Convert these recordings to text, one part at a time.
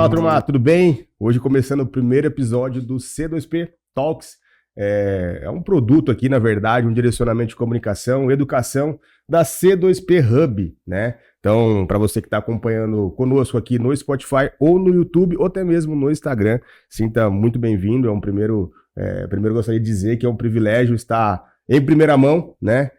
Fala, turma, tudo bem? Hoje começando o primeiro episódio do C2P Talks. É um produto aqui, na verdade, um direcionamento de comunicação, educação da C2P Hub, né? Então, para você que está acompanhando conosco aqui no Spotify ou no YouTube ou até mesmo no Instagram, sinta muito bem-vindo. Primeiro gostaria de dizer que é um privilégio estar em primeira mão, né?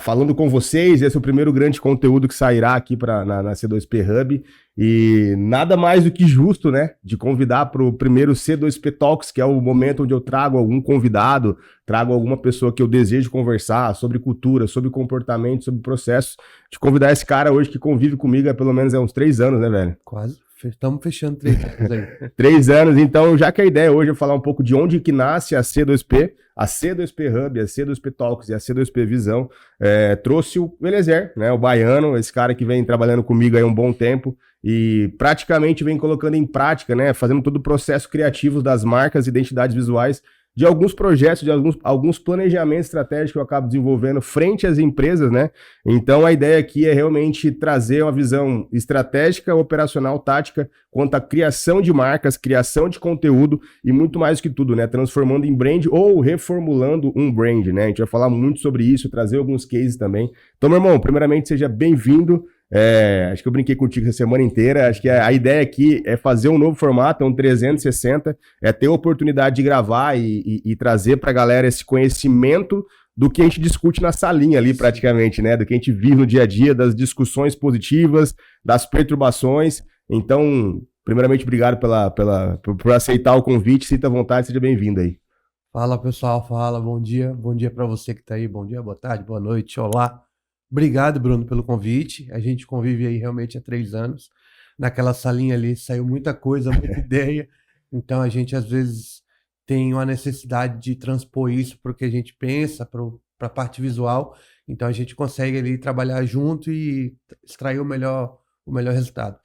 Falando com vocês. Esse é o primeiro grande conteúdo que sairá aqui na C2P Hub, e nada mais do que justo, né, de convidar para o primeiro C2P Talks, que é o momento onde eu trago algum convidado, trago alguma pessoa que eu desejo conversar sobre cultura, sobre comportamento, sobre processos, de convidar esse cara hoje que convive comigo há pelo menos uns 3 anos, né, velho? Quase. Estamos fechando 3 anos aí. 3 anos, então, já que a ideia hoje é falar um pouco de onde que nasce a C2P Hub, a C2P Talks e a C2P Visão, trouxe o Eliezer, né, o baiano, esse cara que vem trabalhando comigo aí um bom tempo e praticamente vem colocando em prática, né, fazendo todo o processo criativo das marcas e identidades visuais de alguns projetos, de alguns planejamentos estratégicos que eu acabo desenvolvendo frente às empresas, né? Então a ideia aqui é realmente trazer uma visão estratégica, operacional, tática, quanto à criação de marcas, criação de conteúdo e muito mais do que tudo, né? Transformando em brand ou reformulando um brand, né? A gente vai falar muito sobre isso, trazer alguns cases também. Então, meu irmão, primeiramente, seja bem-vindo. Acho que eu brinquei contigo essa semana inteira. Acho que a ideia aqui é fazer um novo formato, um 360, é ter a oportunidade de gravar e trazer pra galera esse conhecimento do que a gente discute na salinha ali, praticamente, né? Do que a gente vive no dia a dia, das discussões positivas, das perturbações. Então, primeiramente, obrigado por aceitar o convite. Sinta à vontade, seja bem-vindo aí. Fala, pessoal, bom dia para você que tá aí, bom dia, boa tarde, boa noite, olá. Obrigado, Bruno, pelo convite. A gente convive aí realmente há 3 anos. Naquela salinha ali saiu muita coisa, muita ideia. Então a gente às vezes tem uma necessidade de transpor isso para o que a gente pensa, para a parte visual. Então a gente consegue ali trabalhar junto e extrair o melhor resultado.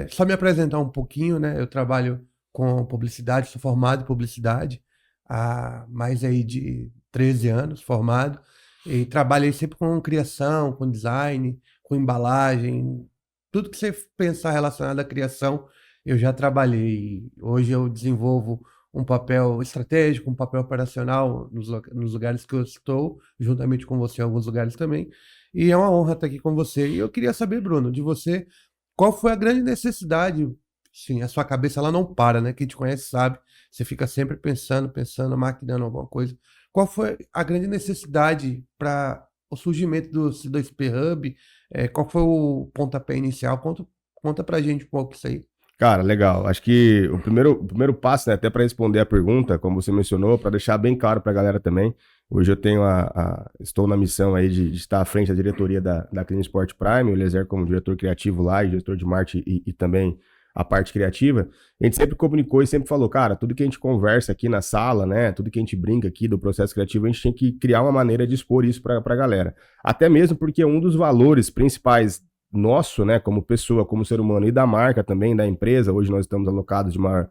Só me apresentar um pouquinho, né? Eu trabalho com publicidade, sou formado em publicidade há mais aí de 13 anos, formado. E trabalhei sempre com criação, com design, com embalagem, tudo que você pensar relacionado à criação, eu já trabalhei. Hoje eu desenvolvo um papel estratégico, um papel operacional nos lugares que eu estou, juntamente com você em alguns lugares também. E é uma honra estar aqui com você. E eu queria saber, Bruno, de você, qual foi a grande necessidade? Sim, a sua cabeça ela não para, né? Quem te conhece sabe, você fica sempre pensando, maquinando alguma coisa. Qual foi a grande necessidade para o surgimento do C2P Hub? Qual foi o pontapé inicial? Conta pra gente um pouco isso aí. Cara, legal. Acho que o primeiro passo, né, até para responder a pergunta, como você mencionou, para deixar bem claro para a galera também, hoje eu tenho estou na missão aí de estar à frente da diretoria da Clean Sport Prime, o Eliezer como diretor criativo lá e diretor de marketing e também a parte criativa. A gente sempre comunicou e sempre falou, cara, tudo que a gente conversa aqui na sala, né, tudo que a gente brinca aqui do processo criativo, a gente tem que criar uma maneira de expor isso para a galera. Até mesmo porque um dos valores principais nosso, né, como pessoa, como ser humano e da marca também, da empresa, hoje nós estamos alocados de maior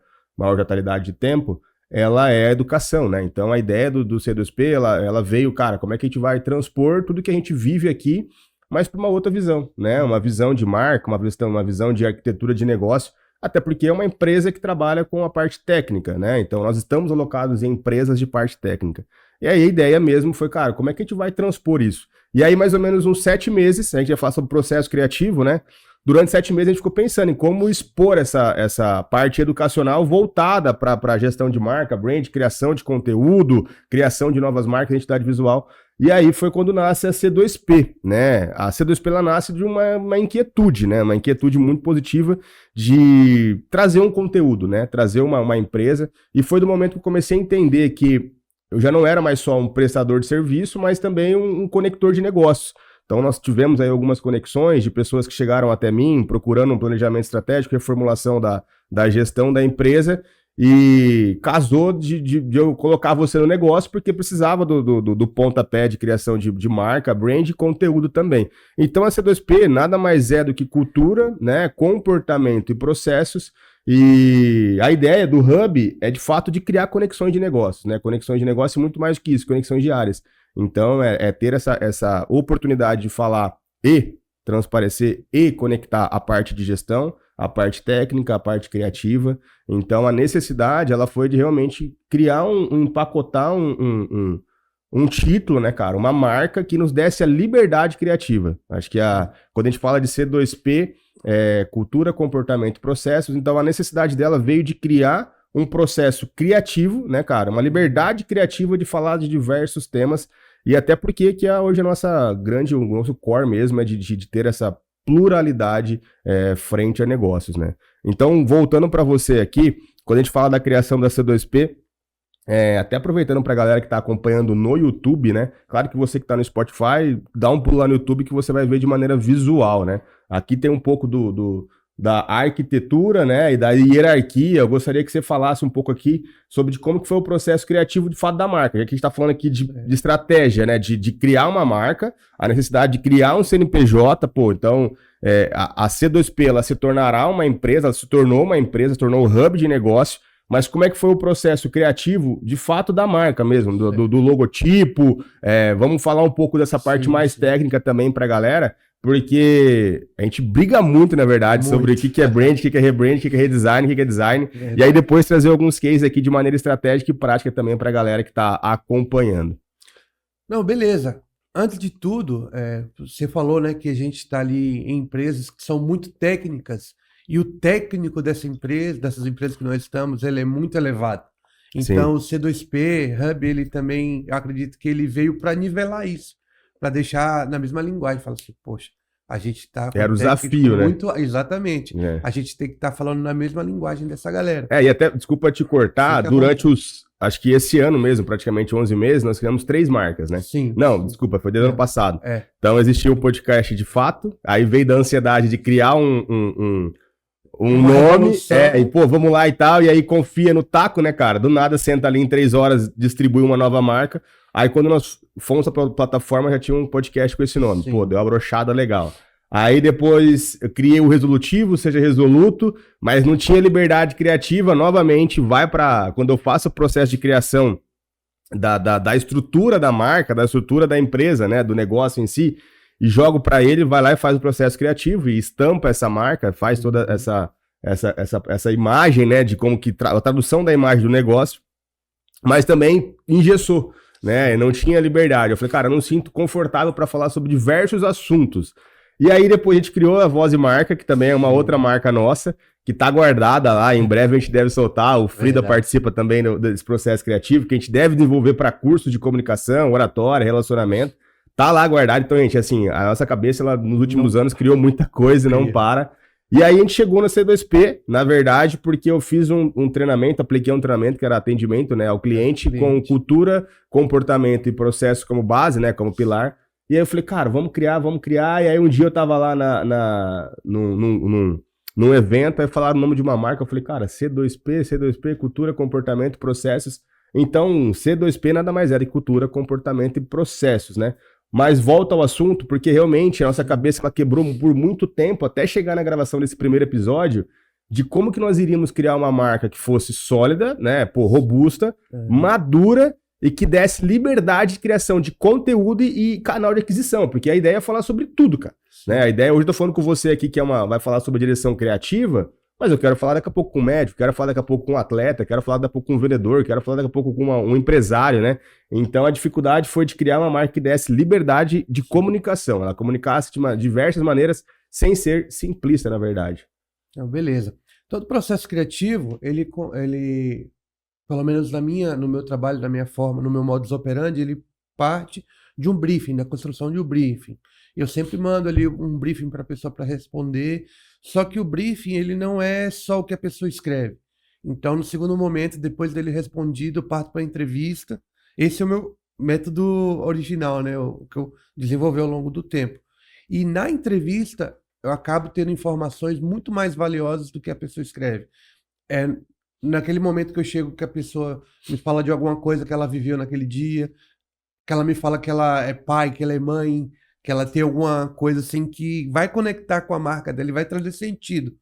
totalidade de tempo, ela é a educação, né? Então a ideia do C2P, ela veio, cara, como é que a gente vai transpor tudo que a gente vive aqui, mas para uma outra visão, né? Uma visão de marca, uma visão de arquitetura de negócio, até porque é uma empresa que trabalha com a parte técnica, né? Então nós estamos alocados em empresas de parte técnica. E aí a ideia mesmo foi, cara, como é que a gente vai transpor isso? E aí mais ou menos uns 7 meses, a gente já fala sobre o processo criativo, né? Durante 7 meses a gente ficou pensando em como expor essa parte educacional voltada para a gestão de marca, brand, criação de conteúdo, criação de novas marcas, identidade visual. E aí foi quando nasce a C2P, né? A C2P ela nasce de uma inquietude, né? Uma inquietude muito positiva de trazer um conteúdo, né? Trazer uma empresa. E foi do momento que eu comecei a entender que eu já não era mais só um prestador de serviço, mas também um conector de negócios. Então nós tivemos aí algumas conexões de pessoas que chegaram até mim procurando um planejamento estratégico, reformulação da gestão da empresa, e casou de eu colocar você no negócio porque precisava do pontapé de criação de marca, brand e conteúdo também. Então a C2P nada mais é do que cultura, né, comportamento e processos. E a ideia do Hub é de fato de criar conexões de negócios, né? Conexões de negócio é muito mais do que isso, conexões diárias. Então é ter essa oportunidade de falar e transparecer e conectar a parte de gestão, a parte técnica, a parte criativa. Então a necessidade, ela foi de realmente criar empacotar um título, né, cara? Uma marca que nos desse a liberdade criativa. Acho que quando a gente fala de C2P, cultura, comportamento e processos, então a necessidade dela veio de criar um processo criativo, né, cara? Uma liberdade criativa de falar de diversos temas, e até porque que hoje o nosso core mesmo é de ter essa pluralidade frente a negócios, né? Então, voltando para você aqui, quando a gente fala da criação da C2P, até aproveitando para a galera que está acompanhando no YouTube, né? Claro que você que está no Spotify, dá um pulo lá no YouTube que você vai ver de maneira visual, né? Aqui tem um pouco da arquitetura, né? E da hierarquia. Eu gostaria que você falasse um pouco aqui sobre como que foi o processo criativo de fato da marca. Já que a gente está falando aqui de estratégia, né? De criar uma marca, a necessidade de criar um CNPJ, pô, então a C2P ela se tornará uma empresa, ela se tornou uma empresa, se tornou um hub de negócio. Mas como é que foi o processo criativo, de fato, da marca mesmo, do logotipo? Vamos falar um pouco dessa parte mais técnica também pra galera, porque a gente briga muito, na verdade, sobre o que é brand, o que é rebrand, o que é redesign, o que é design. E aí depois trazer alguns cases aqui de maneira estratégica e prática também pra galera que tá acompanhando. Não, beleza. Antes de tudo, você falou, né, que a gente está ali em empresas que são muito técnicas. E o técnico dessas empresas que nós estamos, ele é muito elevado. Então, Sim. O C2P, Hub, ele também, eu acredito que ele veio para nivelar isso, para deixar na mesma linguagem. Fala assim, poxa, a gente está... Era o desafio, né? Exatamente. A gente tem que estar falando na mesma linguagem dessa galera. E até, desculpa te cortar, durante acho que esse ano mesmo, praticamente 11 meses, nós criamos 3 marcas, né? Sim. Não, desculpa, foi desde o ano passado. Então, existia um podcast de fato, aí veio da ansiedade de criar um nome, e pô, vamos lá e tal, e aí confia no taco, né, cara? Do nada, senta ali em 3 horas, distribui uma nova marca. Aí quando nós fomos pra plataforma, já tinha um podcast com esse nome. Sim. Pô, deu uma brochada legal. Aí depois eu criei o Resolutivo, seja Resoluto, mas não tinha liberdade criativa. Novamente, quando eu faço o processo de criação da estrutura da marca, da estrutura da empresa, né, do negócio em si, e jogo para ele, vai lá e faz o processo criativo e estampa essa marca, faz toda essa imagem, né, de como que a tradução da imagem do negócio, mas também engessou, né, não tinha liberdade. Eu falei, cara, eu não sinto confortável para falar sobre diversos assuntos. E aí depois a gente criou a Voz e Marca, que também é uma outra marca nossa, que tá guardada lá, em breve a gente deve soltar, o Frida participa também desse processo criativo, que a gente deve desenvolver para cursos de comunicação, oratória, relacionamento. Tá lá guardado, então, gente, assim, a nossa cabeça, ela, nos últimos anos, criou muita coisa e não para. E aí a gente chegou na C2P, na verdade, porque eu fiz um treinamento, apliquei um treinamento que era atendimento, né, ao cliente, com cultura, comportamento e processo como base, né, como pilar. E aí eu falei, cara, vamos criar. E aí um dia eu tava lá num evento, aí falaram o nome de uma marca, eu falei, cara, C2P, cultura, comportamento, processos. Então, C2P nada mais é de cultura, comportamento e processos, né? Mas volta ao assunto, porque realmente a nossa cabeça ela quebrou por muito tempo, até chegar na gravação desse primeiro episódio, de como que nós iríamos criar uma marca que fosse sólida, né, robusta, madura e que desse liberdade de criação de conteúdo e canal de aquisição, porque a ideia é falar sobre tudo, cara. Né? A ideia, hoje eu tô falando com você aqui que vai falar sobre direção criativa, mas eu quero falar daqui a pouco com um médico, quero falar daqui a pouco com um atleta, quero falar daqui a pouco com um vendedor, quero falar daqui a pouco com um empresário, né? Então a dificuldade foi de criar uma marca que desse liberdade de comunicação, ela comunicasse de diversas maneiras sem ser simplista, na verdade. Beleza. Todo processo criativo, ele pelo menos no meu trabalho, na minha forma, no meu modus operandi, ele parte de um briefing, da construção de um briefing. Eu sempre mando ali um briefing para a pessoa para responder, só que o briefing ele não é só o que a pessoa escreve. Então, no segundo momento, depois dele respondido, eu parto para a entrevista. Esse é o meu método original, né? O que eu desenvolvi ao longo do tempo. E na entrevista, eu acabo tendo informações muito mais valiosas do que a pessoa escreve. Naquele momento que eu chego, que a pessoa me fala de alguma coisa que ela viveu naquele dia, que ela me fala que ela é pai, que ela é mãe, que ela tem alguma coisa assim que vai conectar com a marca dela e vai trazer sentido,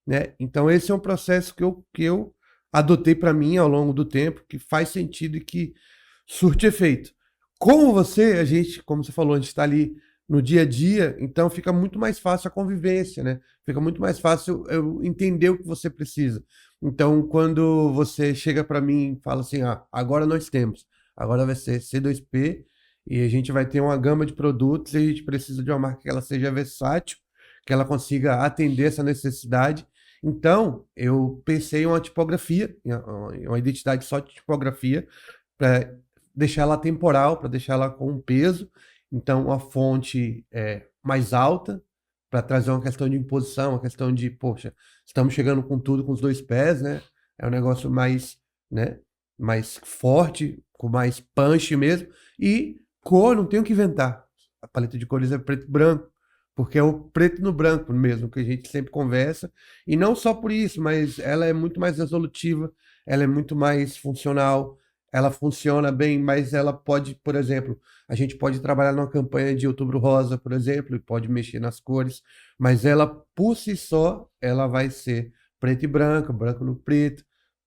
né? Então esse é um processo que eu adotei para mim ao longo do tempo, que faz sentido e que surte efeito. Como você falou, a gente está ali no dia a dia, então fica muito mais fácil a convivência, né? Fica muito mais fácil eu entender o que você precisa. Então, quando você chega para mim e fala assim, agora nós temos, agora vai ser C2P e a gente vai ter uma gama de produtos e a gente precisa de uma marca que ela seja versátil, que ela consiga atender essa necessidade. Então, eu pensei em uma tipografia, em uma identidade só de tipografia, para deixar ela temporal, para deixar ela com um peso. Então, uma fonte mais alta, para trazer uma questão de imposição, uma questão de, poxa, estamos chegando com tudo com os dois pés, né? É um negócio mais, né, mais forte, com mais punch mesmo. E cor, não tenho o que inventar. A paleta de cores é preto e branco, porque é o preto no branco mesmo, que a gente sempre conversa. E não só por isso, mas ela é muito mais resolutiva, ela é muito mais funcional, ela funciona bem, mas ela pode, por exemplo, a gente pode trabalhar numa campanha de Outubro Rosa, por exemplo, e pode mexer nas cores, mas ela, por si só, ela vai ser preto e branco, branco no preto,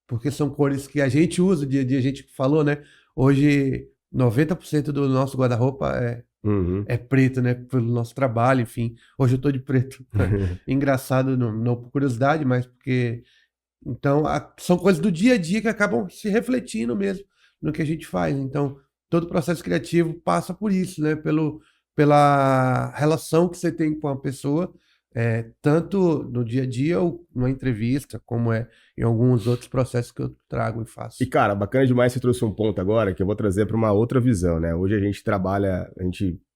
porque são cores que a gente usa dia a dia, a gente falou, né? Hoje, 90% do nosso guarda-roupa é preto, né? Pelo nosso trabalho, enfim. Hoje eu tô de preto. Engraçado, não por curiosidade, mas porque... Então, são coisas do dia a dia que acabam se refletindo mesmo no que a gente faz. Então, todo o processo criativo passa por isso, né? Pela relação que você tem com a pessoa, tanto no dia a dia ou numa entrevista, como é em alguns outros processos que eu trago e faço. E, cara, bacana demais você trouxe um ponto agora que eu vou trazer para uma outra visão, né? Hoje a gente trabalha,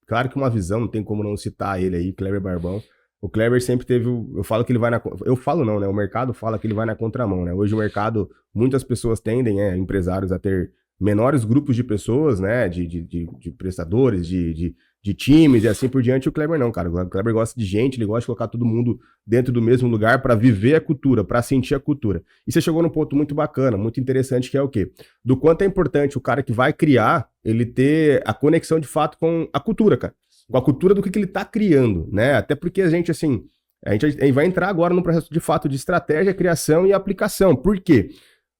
claro que uma visão, não tem como não citar ele aí, Kleber Barbão. O Kleber sempre teve, eu falo que ele vai eu falo não, né? O mercado fala que ele vai na contramão, né? Hoje o mercado, muitas pessoas tendem, empresários a ter menores grupos de pessoas, né? De prestadores, de times e assim por diante. O Kleber não, cara. O Kleber gosta de gente, ele gosta de colocar todo mundo dentro do mesmo lugar para viver a cultura, para sentir a cultura. E você chegou num ponto muito bacana, muito interessante, que é o quê? Do quanto é importante o cara que vai criar, ele ter a conexão de fato com a cultura, cara. Com a cultura do que ele tá criando, né? Até porque a gente, assim, a gente vai entrar agora num processo de fato de estratégia, criação e aplicação. Por quê?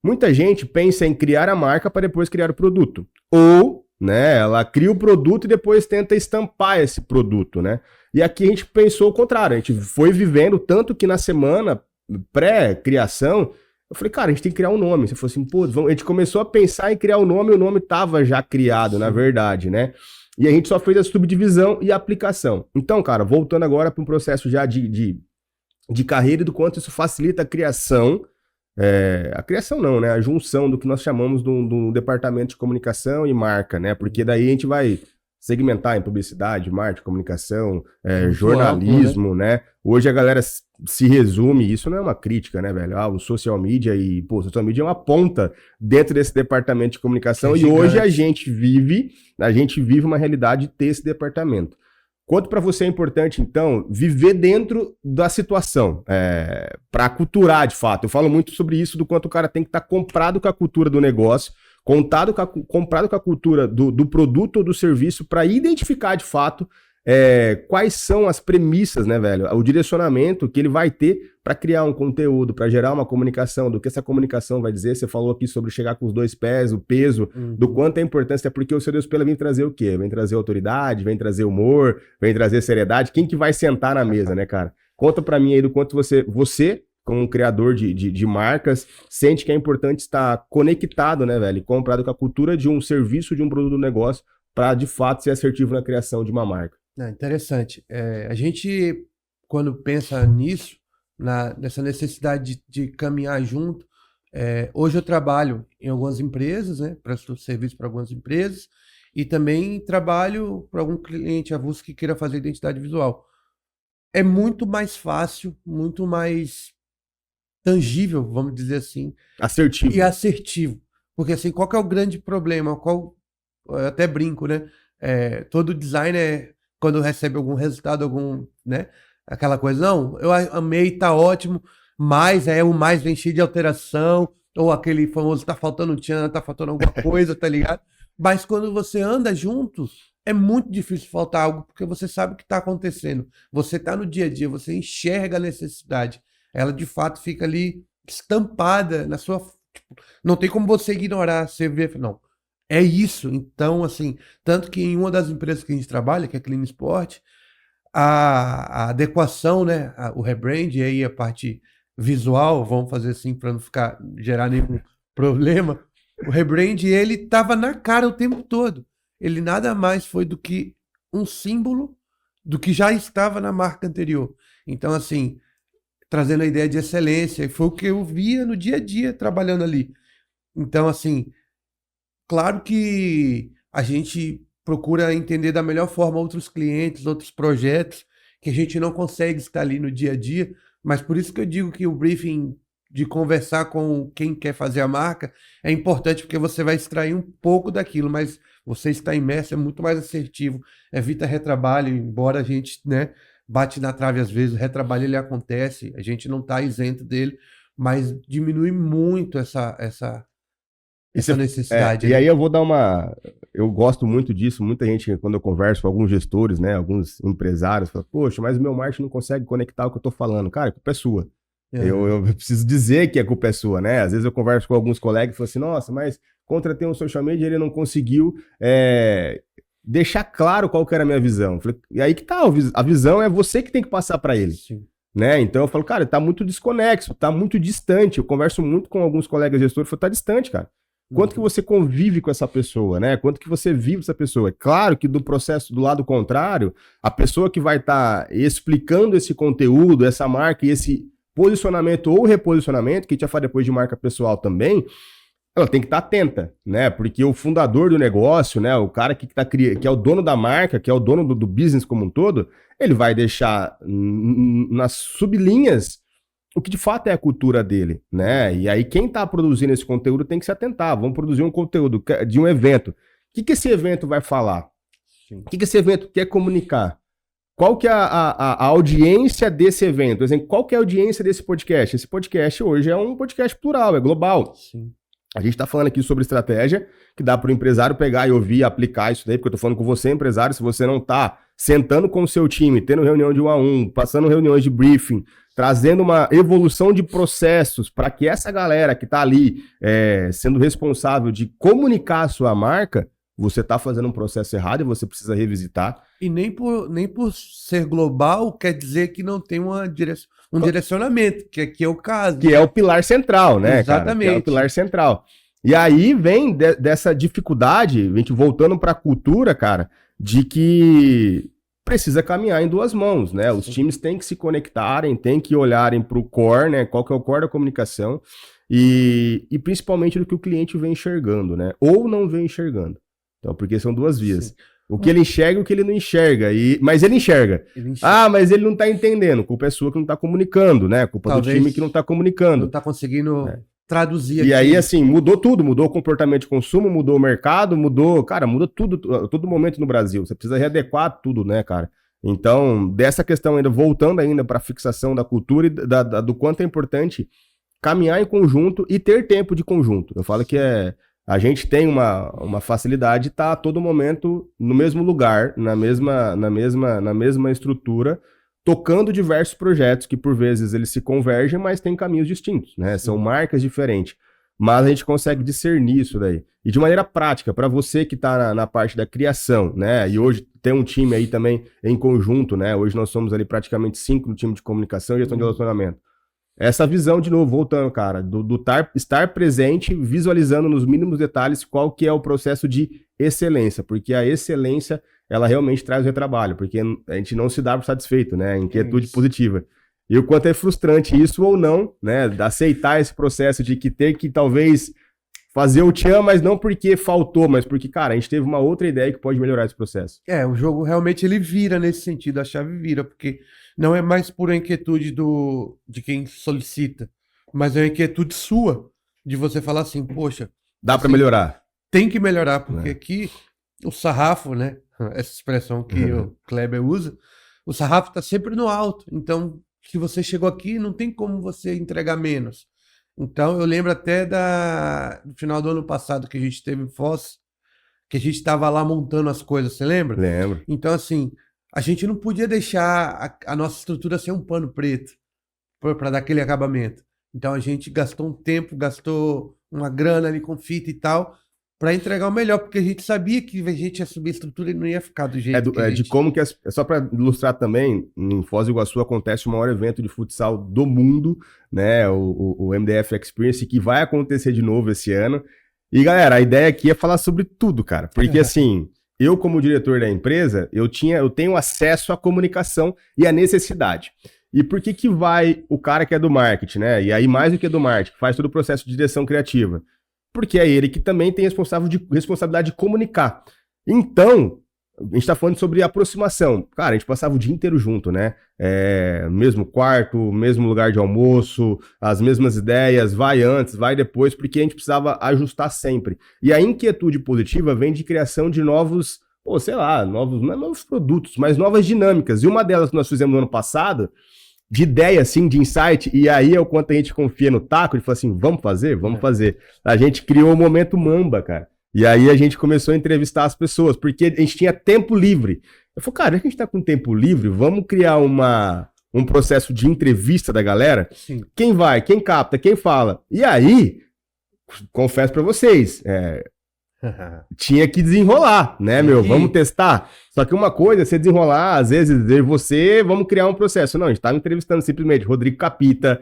Muita gente pensa em criar a marca para depois criar o produto. Ou, né, ela cria o produto e depois tenta estampar esse produto, né? E aqui a gente pensou o contrário, a gente foi vivendo, tanto que na semana pré-criação, eu falei, cara, a gente tem que criar um nome. Você falou assim, pô, a gente começou a pensar em criar um nome e o nome tava já criado, na verdade, né? E a gente só fez a subdivisão e a aplicação. Então, cara, voltando agora para um processo já de carreira e do quanto isso facilita a criação. A criação não, né? A junção do que nós chamamos do departamento de comunicação e marca, né? Porque daí a gente vai segmentar em publicidade, marketing, comunicação, jornalismo, né? Hoje a galera se resume, isso não é uma crítica, né, velho? O social media o social media é uma ponta dentro desse departamento de comunicação e hoje a gente vive uma realidade de ter esse departamento. Quanto para você é importante, então, viver dentro da situação, para aculturar de fato. Eu falo muito sobre isso, do quanto o cara tem que estar comprado com a cultura do negócio, comprado com a cultura do produto ou do serviço, para identificar de fato quais são as premissas, né, velho? O direcionamento que ele vai ter para criar um conteúdo, para gerar uma comunicação, do que essa comunicação vai dizer. Você falou aqui sobre chegar com os dois pés, o peso, do quanto é importante, é porque o seu Deus vem trazer o quê? Vem trazer autoridade, vem trazer humor, vem trazer seriedade. Quem que vai sentar na mesa, né, cara? Conta para mim aí do quanto você como um criador de marcas, sente que é importante estar conectado, né, velho? Comprado com a cultura de um serviço, de um produto do negócio, para de fato ser assertivo na criação de uma marca. Interessante. A gente, quando pensa nisso, nessa necessidade de caminhar junto, hoje eu trabalho em algumas empresas, né? Presto serviço para algumas empresas e também trabalho para algum cliente avulso que queira fazer identidade visual. É muito mais fácil, muito mais tangível, vamos dizer assim. Assertivo. E assertivo. Porque assim, qual que é o grande problema? Eu até brinco, né? Todo designer, quando recebe algum resultado, né? Aquela coisa, não, eu amei, tá ótimo, mas o mais vem cheio de alteração, ou aquele famoso, tá faltando tchan, tá faltando alguma coisa, tá ligado? Mas quando você anda junto, é muito difícil faltar algo, porque você sabe o que tá acontecendo. Você tá no dia a dia, você enxerga a necessidade. Ela de fato fica ali estampada na sua... Tipo, não tem como você ignorar, você ver, não, É isso. Então, assim, tanto que em uma das empresas que a gente trabalha, que é a Clean Sport, a adequação, né, o rebrand e aí a parte visual, vamos fazer assim para não ficar gerar nenhum problema. O rebrand ele estava na cara o tempo todo. Ele nada mais foi do que um símbolo do que já estava na marca anterior. Então, assim, trazendo a ideia de excelência, e foi o que eu via no dia a dia trabalhando ali. Então, assim, claro que a gente procura entender da melhor forma outros clientes, outros projetos, que a gente não consegue estar ali no dia a dia, mas por isso que eu digo que o briefing de conversar com quem quer fazer a marca é importante porque você vai extrair um pouco daquilo, mas você está imerso, é muito mais assertivo, evita retrabalho, embora a gente, né, bate na trave às vezes, o retrabalho ele acontece, a gente não está isento dele, mas diminui muito E, essa você- necessidade, e né? aí eu vou dar uma. Eu gosto muito disso. Muita gente, quando eu converso com alguns gestores, né, alguns empresários, fala, poxa, mas o meu marketing não consegue conectar o que eu tô falando. Cara, a culpa é sua. Eu preciso dizer que a culpa é sua, né? Às vezes eu converso com alguns colegas e falo assim, nossa, mas contratei um social media e ele não conseguiu deixar claro qual que era a minha visão. Eu falei, e aí que tá, a visão é você que tem que passar para ele. Sim. Né? Então eu falo, cara, tá muito desconexo, tá muito distante. Eu converso muito com alguns colegas gestores, eu falo, tá distante, cara. Quanto que você convive com essa pessoa, né? Quanto que você vive essa pessoa? É claro que do processo do lado contrário, a pessoa que vai estar explicando esse conteúdo, essa marca e esse posicionamento ou reposicionamento, que a gente já fala depois de marca pessoal também, ela tem que estar atenta, né? Porque o fundador do negócio, né? O cara que é o dono da marca, que é o dono do business como um todo, ele vai deixar nas sublinhas o que de fato é a cultura dele, né? E aí quem está produzindo esse conteúdo tem que se atentar. Vamos produzir um conteúdo de um evento. O que esse evento vai falar? Sim. O que esse evento quer comunicar? Qual que é a audiência desse evento? Por exemplo, qual que é a audiência desse podcast? Esse podcast hoje é um podcast plural, é global. Sim. A gente está falando aqui sobre estratégia, que dá para o empresário pegar e ouvir, aplicar isso daí, porque eu estou falando com você, empresário, se você não está sentando com o seu time, tendo reunião de 1 a 1, passando reuniões de briefing, trazendo uma evolução de processos para que essa galera que está ali sendo responsável de comunicar a sua marca, você está fazendo um processo errado e você precisa revisitar. E nem por ser global quer dizer que não tem um direcionamento, que aqui é o caso. Que é o pilar central, né, Exatamente. cara? Que é o pilar central. E aí vem dessa dificuldade, a gente voltando para a cultura, cara, de que precisa caminhar em duas mãos, né? Os times têm que se conectarem, têm que olharem para o core, né? Qual que é o core da comunicação e principalmente do que o cliente vem enxergando, né? Ou não vem enxergando. Então, porque são duas vias. Sim. O que ele enxerga e o que ele não enxerga. Mas ele enxerga. Ah, mas ele não tá entendendo. A culpa é sua que não tá comunicando, né? A culpa Talvez do time que não tá comunicando. Não tá conseguindo traduzir. E aí, assim, mudou tudo. Mudou o comportamento de consumo, mudou o mercado, muda tudo, todo momento no Brasil. Você precisa readequar tudo, né, cara? Então, dessa questão ainda, voltando ainda para a fixação da cultura e do quanto é importante caminhar em conjunto e ter tempo de conjunto. Eu falo que a gente tem uma facilidade de estar a todo momento no mesmo lugar, na mesma estrutura, tocando diversos projetos que por vezes eles se convergem, mas têm caminhos distintos, né? São marcas diferentes. Mas a gente consegue discernir isso daí. E de maneira prática, para você que está na parte da criação, né? E hoje tem um time aí também em conjunto, né? Hoje nós somos ali praticamente 5 no time de comunicação e gestão de relacionamento. Essa visão, de novo, voltando, cara, do estar presente, visualizando nos mínimos detalhes qual que é o processo de excelência, porque a excelência, ela realmente traz o retrabalho, porque a gente não se dá por satisfeito, né? Inquietude positiva. E o quanto é frustrante isso ou não, né? Aceitar esse processo de que ter que talvez fazer o tchan, mas não porque faltou, mas porque, cara, a gente teve uma outra ideia que pode melhorar esse processo. O jogo realmente ele vira nesse sentido, a chave vira, porque não é mais pura inquietude de quem solicita, mas é uma inquietude sua, de você falar assim, poxa... Dá para melhorar. Tem que melhorar, porque aqui o sarrafo, né? Essa expressão que o Kleber usa, o sarrafo está sempre no alto. Então, se você chegou aqui, não tem como você entregar menos. Então, eu lembro até do final do ano passado que a gente teve em Foz, que a gente estava lá montando as coisas, você lembra? Lembro. Então, assim, a gente não podia deixar a nossa estrutura ser um pano preto para dar aquele acabamento. Então, a gente gastou um tempo, gastou uma grana ali com fita e tal, para entregar o melhor, porque a gente sabia que a gente ia subir a estrutura e não ia ficar do jeito que a De gente... como que só para ilustrar também, em Foz do Iguaçu acontece o maior evento de futsal do mundo, né? O MDF Experience, que vai acontecer de novo esse ano. E galera, a ideia aqui é falar sobre tudo, cara, porque assim, eu como diretor da empresa, eu tenho acesso à comunicação e à necessidade. E por que vai o cara que é do marketing, né? E aí mais do que do marketing, faz todo o processo de direção criativa? Porque é ele que também tem responsabilidade de comunicar. Então, a gente está falando sobre aproximação. Cara, a gente passava o dia inteiro junto, né? Mesmo quarto, mesmo lugar de almoço, as mesmas ideias, vai antes, vai depois, porque a gente precisava ajustar sempre. E a inquietude positiva vem de criação de novos, sei lá, não é novos produtos, mas novas dinâmicas. E uma delas que nós fizemos no ano passado, de ideia, assim, de insight, e aí é o quanto a gente confia no taco, ele falou assim, vamos fazer? Vamos fazer. A gente criou o Momento Mamba, cara. E aí a gente começou a entrevistar as pessoas, porque a gente tinha tempo livre. Eu falei, cara, já que a gente tá com tempo livre, vamos criar um processo de entrevista da galera? Sim. Quem vai, quem capta, quem fala. E aí, confesso pra vocês, tinha que desenrolar, né, meu? Vamos testar. Só que uma coisa é você desenrolar, às vezes, vamos criar um processo. Não, a gente tava entrevistando simplesmente Rodrigo Capita,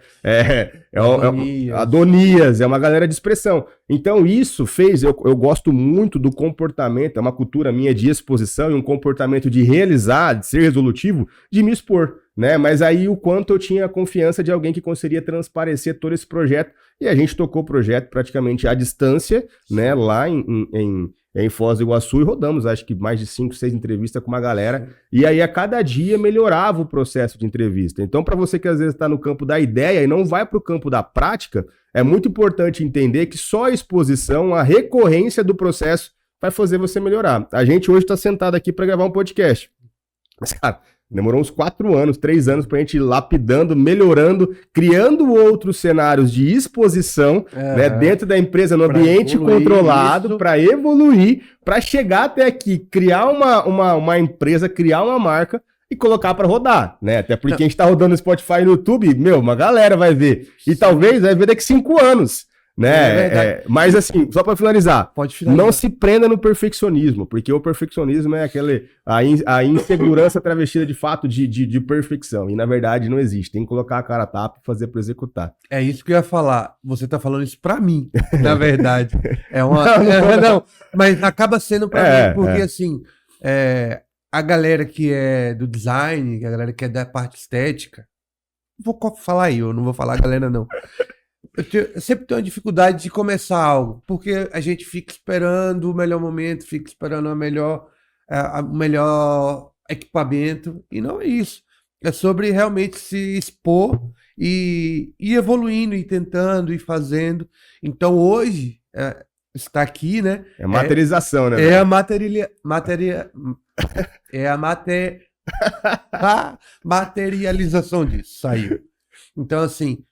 Adonias, é uma galera de expressão. Então isso fez, eu gosto muito do comportamento, é uma cultura minha de exposição e um comportamento de realizar, de ser resolutivo, de me expor, né? Mas aí o quanto eu tinha confiança de alguém que conseguiria transparecer todo esse projeto, e a gente tocou o projeto praticamente à distância, né, lá em Foz do Iguaçu, e rodamos, acho que mais de 5, 6 entrevistas com uma galera, e aí a cada dia melhorava o processo de entrevista. Então, para você que às vezes está no campo da ideia e não vai para o campo da prática, é muito importante entender que só a exposição, a recorrência do processo vai fazer você melhorar. A gente hoje está sentado aqui para gravar um podcast. Mas, cara, demorou uns 4 anos, 3 anos pra gente ir lapidando, melhorando, criando outros cenários de exposição, né, dentro da empresa, no ambiente controlado, para evoluir, para chegar até aqui, criar uma empresa, criar uma marca e colocar para rodar, né? Até porque a gente tá rodando no Spotify e no YouTube, uma galera vai ver. E talvez vai ver daqui 5 anos. Né? Mas assim, só para finalizar, não se prenda no perfeccionismo, porque o perfeccionismo é a insegurança travestida de fato de perfeição, e na verdade não existe, tem que colocar a cara a tapa e fazer para executar. É isso que eu ia falar, você tá falando isso para mim, na verdade. Mas acaba sendo para mim, porque assim, a galera que é do design, a galera que é da parte estética, vou falar eu não vou falar a galera não. Eu sempre tenho uma dificuldade de começar algo, porque a gente fica esperando o melhor momento, fica esperando o melhor equipamento, e não é isso. É sobre realmente se expor e ir evoluindo, e tentando, e fazendo. Então hoje, está aqui, né? É materialização, né? A materialização disso, saiu. Então, assim,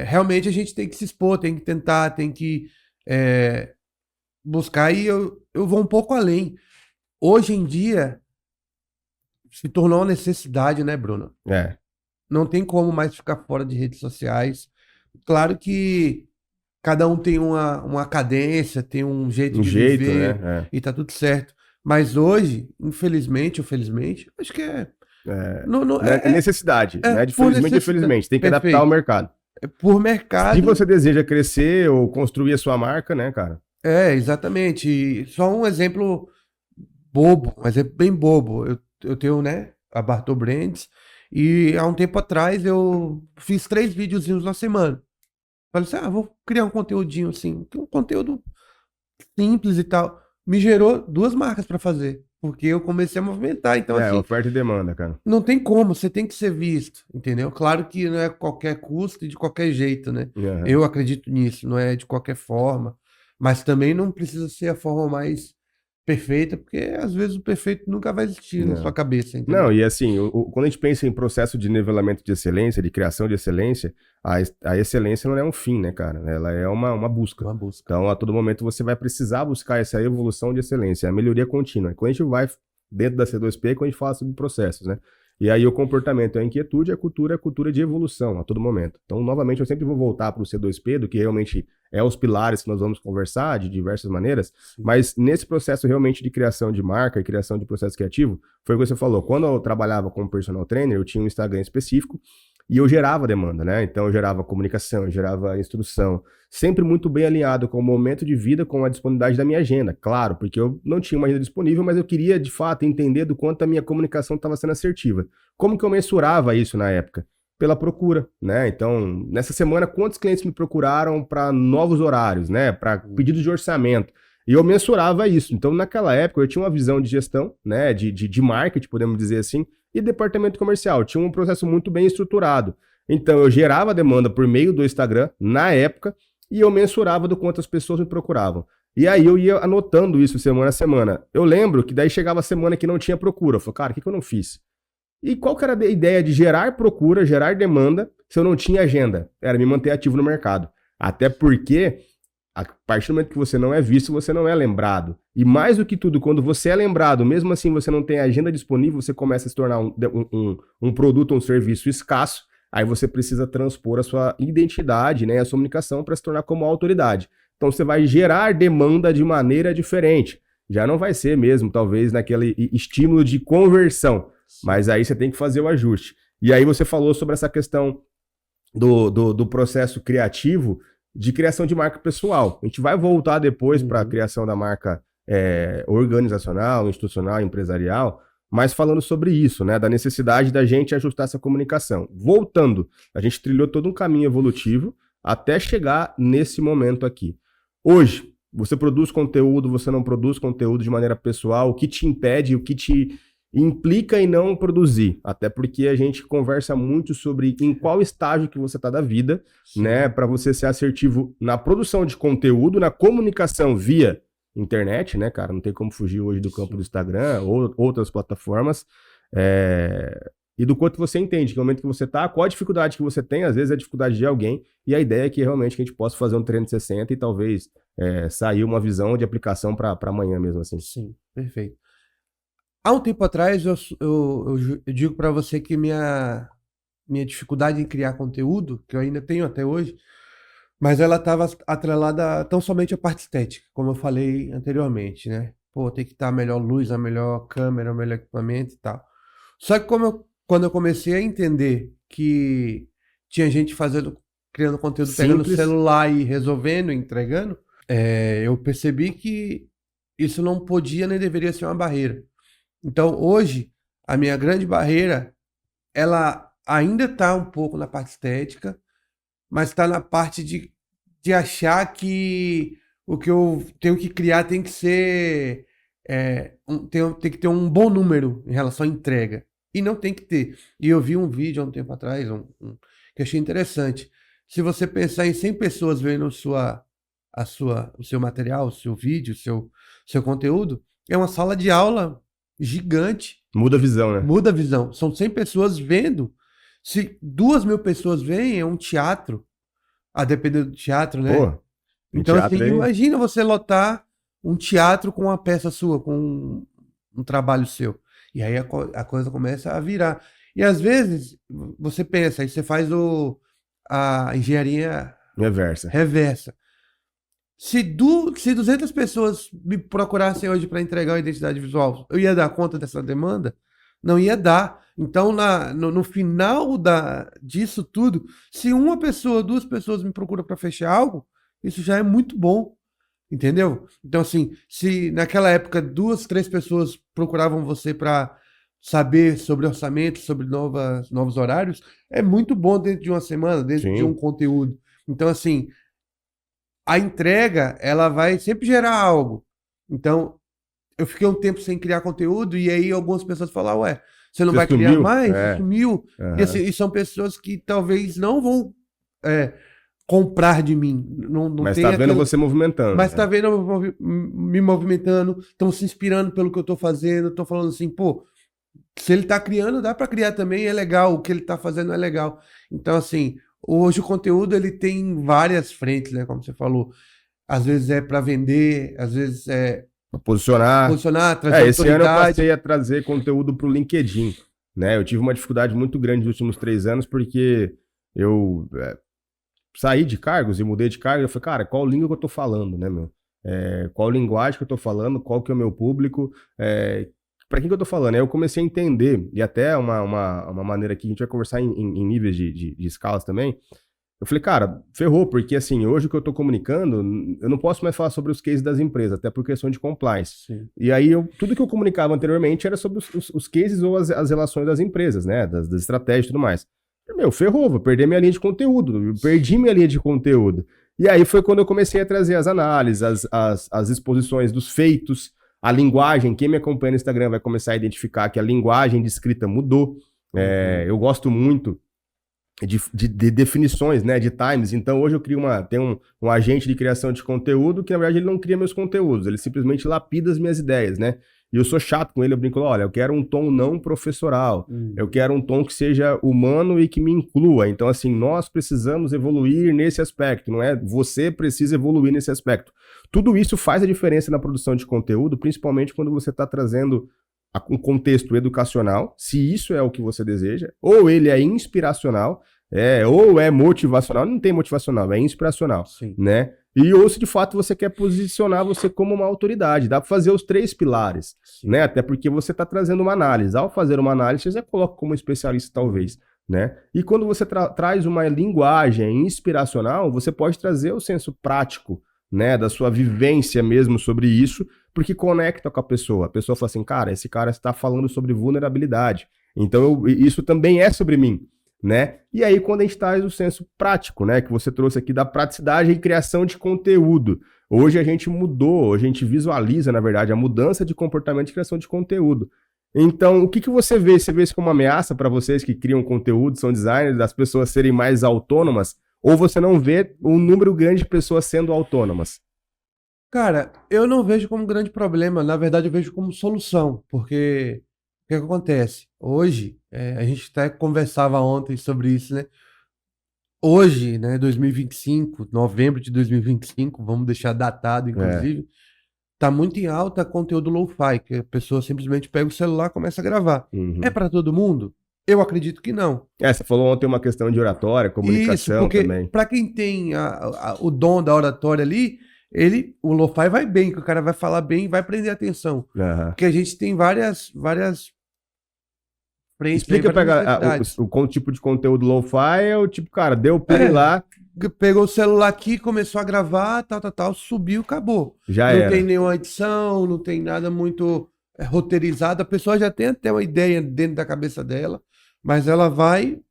realmente a gente tem que se expor, tem que tentar, tem que buscar, e eu vou um pouco além. Hoje em dia se tornou uma necessidade, né, Bruno? Não tem como mais ficar fora de redes sociais. Claro que cada um tem uma cadência, tem um jeito de viver, né? E tá tudo certo. Mas hoje, infelizmente ou felizmente, acho que é necessidade, né? De felizmente e felizmente. Tem que adaptar ao mercado. Por mercado. Se você deseja crescer ou construir a sua marca, né, cara? Exatamente. E só um exemplo bobo, um exemplo bem bobo. Eu tenho, né, a Bartol Brands, e há um tempo atrás eu fiz 3 videozinhos na semana. Falei assim, vou criar um conteúdinho assim, um conteúdo simples e tal. Me gerou 2 marcas para fazer, porque eu comecei a movimentar. Então, assim, oferta e demanda, cara. Não tem como, você tem que ser visto, entendeu? Claro que não é qualquer custo e de qualquer jeito, né? Eu acredito nisso, não é de qualquer forma, mas também não precisa ser a forma mais perfeita, porque às vezes o perfeito nunca vai existir na sua cabeça, entendeu? Não, e assim, quando a gente pensa em processo de nivelamento de excelência, de criação de excelência, a excelência não é um fim, né, cara? Ela é uma busca. Uma busca. Então, a todo momento você vai precisar buscar essa evolução de excelência, a melhoria contínua. Quando a gente vai dentro da C2P, quando a gente fala sobre processos, né? E aí o comportamento é a inquietude, a cultura é a cultura de evolução a todo momento. Então, novamente, eu sempre vou voltar para o C2P, do que realmente é os pilares que nós vamos conversar de diversas maneiras, mas nesse processo realmente de criação de marca e criação de processo criativo, foi o que você falou. Quando eu trabalhava como personal trainer, eu tinha um Instagram específico, e eu gerava demanda, né? Então eu gerava comunicação, eu gerava instrução, sempre muito bem alinhado com o momento de vida, com a disponibilidade da minha agenda, claro, porque eu não tinha uma agenda disponível, mas eu queria de fato entender do quanto a minha comunicação estava sendo assertiva. Como que eu mensurava isso na época? Pela procura, né? Então, nessa semana, quantos clientes me procuraram para novos horários, né? Para pedidos de orçamento? E eu mensurava isso. Então, naquela época, eu tinha uma visão de gestão, né? De marketing, podemos dizer assim, e departamento comercial. Tinha um processo muito bem estruturado. Então, eu gerava demanda por meio do Instagram, na época, e eu mensurava do quanto as pessoas me procuravam. E aí eu ia anotando isso semana a semana. Eu lembro que daí chegava a semana que não tinha procura. Eu falei, cara, o que eu não fiz? E qual que era a ideia de gerar procura, gerar demanda, se eu não tinha agenda? Era me manter ativo no mercado. Até porque, a partir do momento que você não é visto, você não é lembrado. E mais do que tudo, quando você é lembrado, mesmo assim você não tem agenda disponível, você começa a se tornar um produto ou um serviço escasso, aí você precisa transpor a sua identidade, né, a sua comunicação para se tornar como autoridade. Então você vai gerar demanda de maneira diferente. Já não vai ser mesmo, talvez, naquele estímulo de conversão. Mas aí você tem que fazer o ajuste. E aí você falou sobre essa questão do processo criativo de criação de marca pessoal. A gente vai voltar depois para a criação da marca organizacional, institucional, empresarial, mas falando sobre isso, né, da necessidade da gente ajustar essa comunicação. Voltando, a gente trilhou todo um caminho evolutivo até chegar nesse momento aqui. Hoje, você produz conteúdo, você não produz conteúdo de maneira pessoal, o que te impede, o que te implica em não produzir, até porque a gente conversa muito sobre em qual estágio que você está da vida, né, para você ser assertivo na produção de conteúdo, na comunicação via internet, né, cara, não tem como fugir hoje do campo do Instagram ou outras plataformas, e do quanto você entende, que no momento que você tá, qual a dificuldade que você tem, às vezes é a dificuldade de alguém, e a ideia é que realmente que a gente possa fazer um 360 e talvez sair uma visão de aplicação para amanhã mesmo assim. Sim, perfeito. Há um tempo atrás, eu digo para você que minha dificuldade em criar conteúdo, que eu ainda tenho até hoje, mas ela estava atrelada tão somente à parte estética, como eu falei anteriormente, né? Pô, tem que estar a melhor luz, a melhor câmera, o melhor equipamento e tal. Só que quando eu comecei a entender que tinha gente criando conteúdo, pegando o celular e resolvendo, entregando, eu percebi que isso não podia nem deveria ser uma barreira. Então, hoje, a minha grande barreira, ela ainda está um pouco na parte estética, mas está na parte de achar que o que eu tenho que criar tem que ser... tem que ter um bom número em relação à entrega. E não tem que ter. E eu vi um vídeo há um tempo atrás, que eu achei interessante. Se você pensar em 100 pessoas vendo o seu material, o seu vídeo, o seu conteúdo, é uma sala de aula gigante. Muda a visão, né? Muda a visão. São 100 pessoas vendo. Se 2.000 pessoas veem, é um teatro. A depender do teatro, né? Pô, então, assim, imagina você lotar um teatro com uma peça sua, com um trabalho seu. E aí a coisa começa a virar. E às vezes, você pensa, aí você faz a engenharia reversa. Se 200 pessoas me procurassem hoje para entregar uma identidade visual, eu ia dar conta dessa demanda? Não ia dar. Então, no final disso tudo, se uma pessoa, 2 pessoas me procuram para fechar algo, isso já é muito bom. Entendeu? Então, assim, se naquela época 2, 3 pessoas procuravam você para saber sobre orçamento, sobre novos horários, é muito bom dentro de uma semana, dentro de um conteúdo. Então, assim, a entrega, ela vai sempre gerar algo. Então, eu fiquei um tempo sem criar conteúdo e aí algumas pessoas falaram, ué, você não vai criar mais? Você sumiu. Uhum. E, assim, e são pessoas que talvez não vão comprar de mim. Mas tá vendo você movimentando. Mas tá vendo me movimentando, estão se inspirando pelo que eu tô fazendo, estão falando assim, pô, se ele tá criando, dá para criar também, é legal, o que ele tá fazendo é legal. Então, assim, hoje o conteúdo ele tem várias frentes, né, como você falou. Às vezes é para vender, às vezes é pra posicionar, trazer esse ano eu passei a trazer conteúdo pro LinkedIn. né? Eu tive uma dificuldade muito grande nos últimos 3 anos porque eu saí de cargos e mudei de cargo. Eu falei, cara, qual língua que eu tô falando, né, meu? Qual linguagem que eu tô falando? Qual que é o meu público? Para quem que eu tô falando? Aí eu comecei a entender, e até uma maneira que a gente vai conversar em níveis de escalas também. Eu falei, cara, ferrou, porque assim, hoje o que eu tô comunicando, eu não posso mais falar sobre os cases das empresas, até por questão de compliance. Sim. E aí, tudo que eu comunicava anteriormente era sobre os cases ou as relações das empresas, né, das estratégias e tudo mais. Meu, ferrou, vou perder minha linha de conteúdo, eu perdi minha linha de conteúdo. E aí foi quando eu comecei a trazer as análises, as exposições dos feitos, a linguagem. Quem me acompanha no Instagram vai começar a identificar que a linguagem de escrita mudou. Eu gosto muito de definições, né, de times. Então hoje eu crio tenho um agente de criação de conteúdo que na verdade ele não cria meus conteúdos, ele simplesmente lapida as minhas ideias, né? E eu sou chato com ele, eu brinco, olha, eu quero um tom não professoral, eu quero um tom que seja humano e que me inclua. Então assim, nós precisamos evoluir nesse aspecto, não é você precisa evoluir nesse aspecto. Tudo isso faz a diferença na produção de conteúdo, principalmente quando você está trazendo um contexto educacional, se isso é o que você deseja, ou ele é inspiracional, ou é motivacional, não tem motivacional, é inspiracional, Sim. né? E ou se de fato você quer posicionar você como uma autoridade, dá para fazer os 3 pilares, né? Até porque você está trazendo uma análise, ao fazer uma análise você já coloca como especialista talvez, né? E quando você traz uma linguagem inspiracional, você pode trazer o senso prático, né, da sua vivência mesmo sobre isso, porque conecta com a pessoa fala assim, cara, esse cara está falando sobre vulnerabilidade, então isso também é sobre mim, né? E aí quando a gente traz o senso prático, né, que você trouxe aqui da praticidade e criação de conteúdo, hoje a gente mudou, a gente visualiza, na verdade, a mudança de comportamento de criação de conteúdo. Então, o que você vê? Você vê isso como uma ameaça para vocês que criam conteúdo, são designers, das pessoas serem mais autônomas? Ou você não vê um número grande de pessoas sendo autônomas? Cara, eu não vejo como grande problema, na verdade eu vejo como solução, porque o que acontece? Hoje, a gente até conversava ontem sobre isso, né? Hoje, né, 2025, novembro de 2025, vamos deixar datado, inclusive, tá muito em alta conteúdo lo-fi, que a pessoa simplesmente pega o celular e começa a gravar. Uhum. É para todo mundo? Eu acredito que não. Você falou ontem uma questão de oratória, comunicação isso, porque também. para quem tem o dom da oratória ali, o lo-fi vai bem, que o cara vai falar bem e vai prender atenção. Porque a gente tem várias frentes. Explica pra o tipo de conteúdo lo-fi é o tipo, cara, deu play lá. Pegou o celular aqui, começou a gravar, tal, subiu, acabou. Já não era. tem nenhuma edição, não tem nada muito roteirizado. A pessoa já tem até uma ideia dentro da cabeça dela, mas ela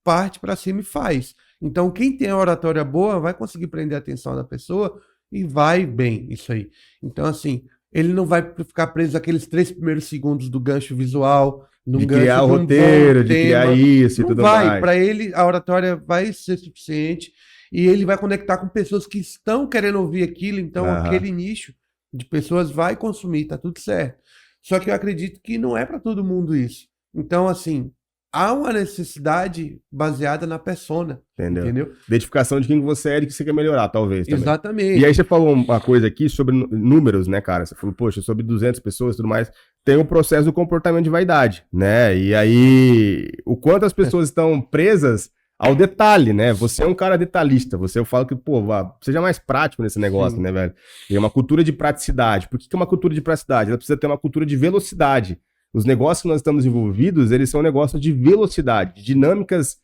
parte para cima e faz. Então, quem tem a oratória boa vai conseguir prender a atenção da pessoa e vai bem isso aí. Então, assim, ele não vai ficar preso aqueles 3 primeiros segundos do gancho visual, de criar o roteiro, de criar isso e tudo mais. Para ele, a oratória vai ser suficiente e ele vai conectar com pessoas que estão querendo ouvir aquilo, então aquele nicho de pessoas vai consumir, tá tudo certo. Só que eu acredito que não é para todo mundo isso. Então, assim, há uma necessidade baseada na persona, entendeu? Identificação de quem você é e de que você quer melhorar, talvez. Também. Exatamente. E aí você falou uma coisa aqui sobre números, né, cara? Você falou, poxa, sobre 200 pessoas e tudo mais. Tem o processo do comportamento de vaidade, né? E aí, o quanto as pessoas estão presas ao detalhe, né? Você é um cara detalhista. Eu falo que, pô, seja mais prático nesse negócio, Sim. né, velho? E é uma cultura de praticidade. Por que é uma cultura de praticidade? Ela precisa ter uma cultura de velocidade. Os negócios que nós estamos envolvidos, eles são negócios de velocidade, dinâmicas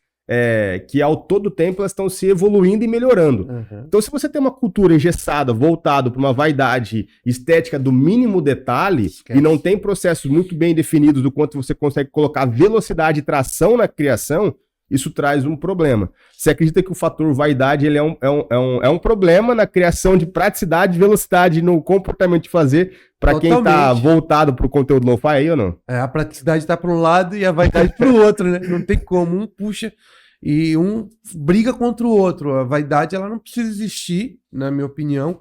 que ao todo tempo elas estão se evoluindo e melhorando. Então, se você tem uma cultura engessada, voltada para uma vaidade estética do mínimo detalhe, e não tem processos muito bem definidos do quanto você consegue colocar velocidade e tração na criação, isso traz um problema. Você acredita que o fator vaidade ele é um problema na criação de praticidade e velocidade no comportamento de fazer para quem está voltado para o conteúdo lo-fi aí ou não? A praticidade está para um lado e a vaidade para o outro, né? Não tem como, um puxa e um briga contra o outro. A vaidade ela não precisa existir, na minha opinião,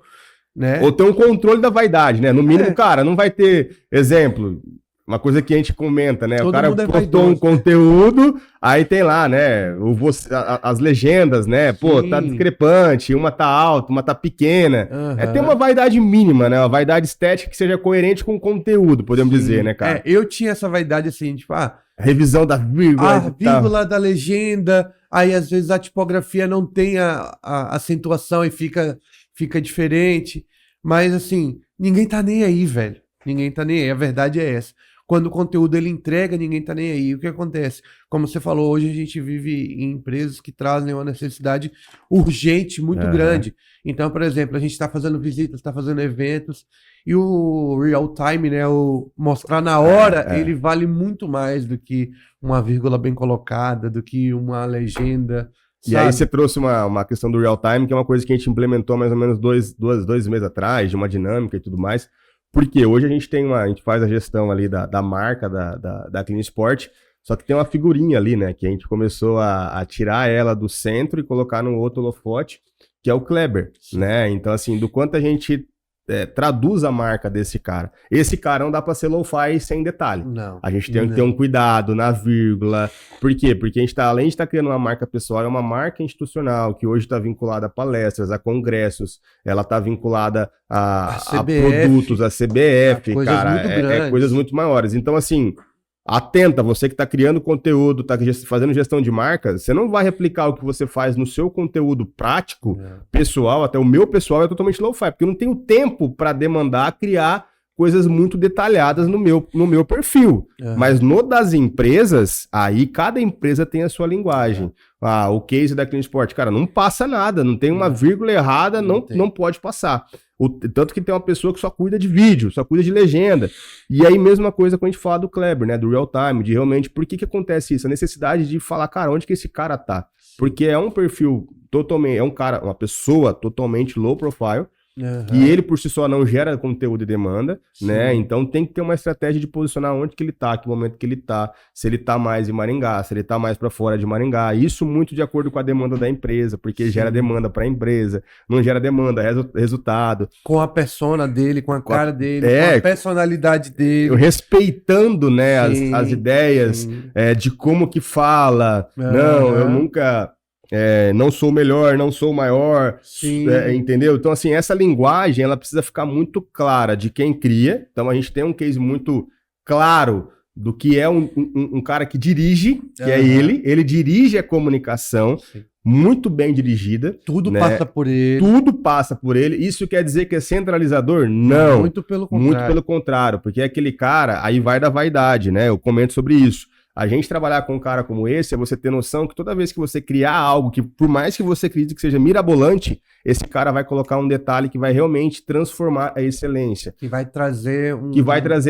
né? Ou ter um controle da vaidade, né? No mínimo, cara, não vai ter exemplo. uma coisa que a gente comenta, né? Todo o cara mundo é postou um vaidoso. conteúdo, aí tem lá, né? As legendas, né? Pô, tá Sim. discrepante, uma tá alta, uma tá pequena. Tem uma Aham. vaidade mínima, né? Uma vaidade estética que seja coerente com o conteúdo, podemos Sim. dizer, né, cara? Eu tinha essa vaidade assim, tipo, Revisão da vírgula a e tal. vírgula da legenda, aí às vezes a tipografia não tem a acentuação e fica diferente. Mas assim, ninguém tá nem aí, velho. Ninguém tá nem aí. A verdade é essa. Quando o conteúdo ele entrega, ninguém tá nem aí. O que acontece? Como você falou, hoje a gente vive em empresas que trazem uma necessidade urgente muito grande. Então, por exemplo, a gente está fazendo visitas, está fazendo eventos, e o real time, né, o mostrar na hora, ele vale muito mais do que uma vírgula bem colocada, do que uma legenda. E aí você trouxe uma questão do real time, que é uma coisa que a gente implementou mais ou menos dois meses atrás, de uma dinâmica e tudo mais. Porque hoje a gente faz a gestão ali da marca da Clean Sport, só que tem uma figurinha ali, né? Que a gente começou a tirar ela do centro e colocar no outro holofote, que é o Kleber, né? Então, assim, do quanto a gente traduz a marca desse cara. Esse cara não dá pra ser lo-fi sem detalhe. Não. A gente tem que ter um cuidado na vírgula. Por quê? Porque a gente além de estar criando uma marca pessoal, é uma marca institucional, que hoje está vinculada a palestras, a congressos, ela está vinculada a produtos, a CBF, coisas cara, muito grandes. coisas muito maiores. Então, assim, atenta, você que está criando conteúdo, está fazendo gestão de marca, você não vai replicar o que você faz no seu conteúdo prático, pessoal, até o meu pessoal é totalmente low-fi, porque eu não tenho tempo para demandar criar coisas muito detalhadas no meu perfil. Mas no das empresas, aí cada empresa tem a sua linguagem. O case da Clean Sport, cara, não passa nada, não tem uma vírgula errada, não pode passar. Tanto que tem uma pessoa que só cuida de vídeo, só cuida de legenda. E aí, mesma coisa quando a gente fala do Kleber, né? Do real time, de realmente, por que acontece isso? A necessidade de falar, cara, onde que esse cara tá? Porque é um perfil totalmente, uma pessoa totalmente low profile, e ele por si só não gera conteúdo e demanda, né? Então tem que ter uma estratégia de posicionar onde que ele tá, que momento que ele tá, se ele tá mais em Maringá, se ele tá mais para fora de Maringá. Isso muito de acordo com a demanda da empresa, porque gera demanda para a empresa, não gera demanda, resultado. Com a persona dele, com a cara dele, com a personalidade dele. Respeitando, né, as ideias de como que fala. Não, eu nunca... não sou o melhor, não sou o maior, entendeu? Então, assim, essa linguagem, ela precisa ficar muito clara de quem cria. Então, a gente tem um case muito claro do que é um cara que dirige, que é ele dirige a comunicação, muito bem dirigida. Tudo passa por ele. Tudo passa por ele. Isso quer dizer que é centralizador? Não. Muito pelo contrário. Muito pelo contrário, porque aquele cara, aí vai da vaidade, né? Eu comento sobre isso. A gente trabalhar com um cara como esse é você ter noção que toda vez que você criar algo que, por mais que você acredite que seja mirabolante, esse cara vai colocar um detalhe que vai realmente transformar a excelência. Que vai trazer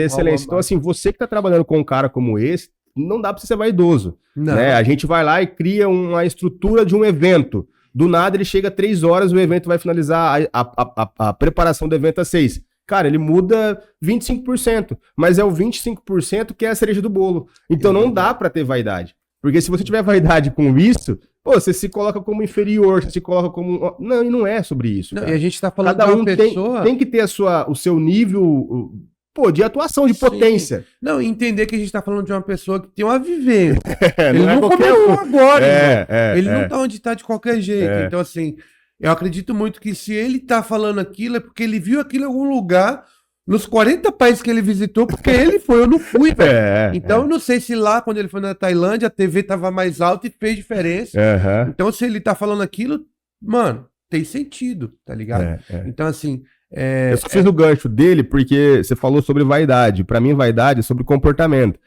excelência. Então, assim, você que está trabalhando com um cara como esse, não dá para você ser vaidoso. Né? A gente vai lá e cria uma estrutura de um evento. Do nada ele chega 3 horas, o evento vai finalizar, a preparação do evento às 6. Cara, ele muda 25%, mas é o 25% que é a cereja do bolo. Então não dá pra ter vaidade. Porque se você tiver vaidade com isso, você se coloca como inferior, você se coloca como... Não, e não é sobre isso. Não, e a gente tá falando Cada de uma pessoa... tem que ter o seu nível... de atuação, de potência. Não, entender que a gente tá falando de uma pessoa que tem uma vivência. Ele não começou agora, ele não é. tá onde tá de qualquer jeito. Então, assim, eu acredito muito que se ele tá falando aquilo, é porque ele viu aquilo em algum lugar, nos 40 países que ele visitou, porque ele foi, eu não fui, velho. Então, eu não sei se lá, quando ele foi na Tailândia, a TV tava mais alta e fez diferença. Então, se ele tá falando aquilo, mano, tem sentido, tá ligado? Então, assim... eu só fiz o gancho dele porque você falou sobre vaidade. Para mim, vaidade é sobre comportamento.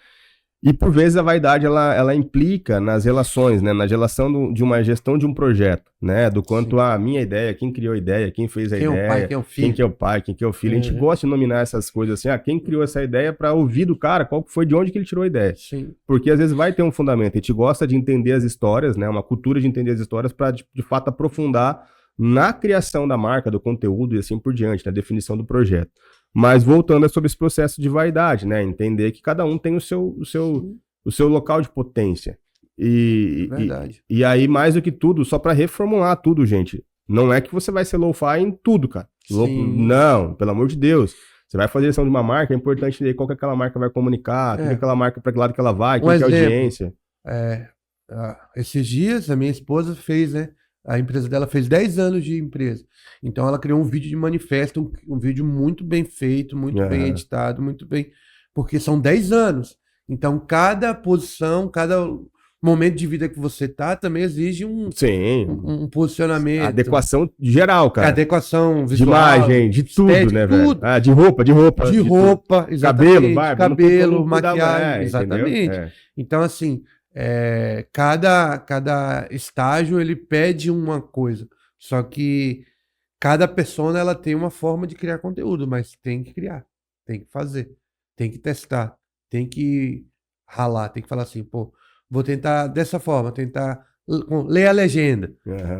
E, por vezes, a vaidade, ela implica nas relações, né? Na relação de uma gestão de um projeto, né? Do quanto a minha ideia, quem criou a ideia, quem fez a ideia, é o pai, quem é o filho. Quem que é o pai, quem que é o filho. A gente gosta de nominar essas coisas assim, quem criou essa ideia para ouvir do cara, qual foi, de onde que ele tirou a ideia. Sim. Porque, às vezes, vai ter um fundamento. A gente gosta de entender as histórias, né? Uma cultura de entender as histórias para, de fato, aprofundar na criação da marca, do conteúdo e assim por diante, na definição do projeto. Mas voltando sobre esse processo de vaidade, né? Entender que cada um tem o seu local de potência. Verdade. E aí, mais do que tudo, só para reformular tudo, gente, não é que você vai ser lo-fi em tudo, cara. Não, pelo amor de Deus. Você vai fazer gestão de uma marca, é importante ver qual que aquela marca vai comunicar, que aquela marca, para que lado que ela vai, quem que é a audiência. Esses dias, a minha esposa fez, né? A empresa dela fez 10 anos de empresa. Então, ela criou um vídeo de manifesto, um vídeo muito bem feito, muito bem editado, muito bem... Porque são 10 anos. Então, cada posição, cada momento de vida que você tá, também exige um posicionamento. Adequação geral, cara. Adequação visual. De imagem, de tudo, estética, né, velho? Tudo. De roupa. De roupa, exatamente. Cabelo, barba. Cabelo, maquiagem, exatamente. Então, assim... cada estágio ele pede uma coisa, só que cada persona ela tem uma forma de criar conteúdo, mas tem que criar, tem que fazer, tem que testar, tem que ralar, tem que falar assim, pô, vou tentar dessa forma, tentar ler a legenda,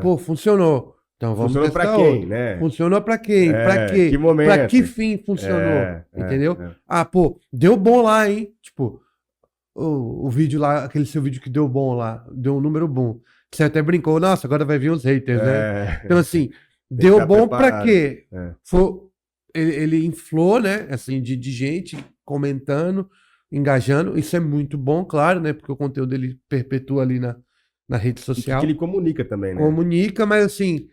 pô, funcionou, então vamos funcionou testar pra quem, outro. né? Funcionou pra quem? Pra quê? Que momento? Pra que fim funcionou? Entendeu? Ah, pô, deu bom lá, hein? Tipo, o vídeo lá, aquele seu vídeo que deu bom lá, deu um número bom. Você até brincou, nossa, agora vai vir os haters, né? Então, assim, deu bom pra quê? Ele inflou, né, assim, de gente comentando, engajando. Isso é muito bom, claro, né? Porque o conteúdo ele perpetua ali na rede social. E que ele comunica também, né? Comunica, mas assim,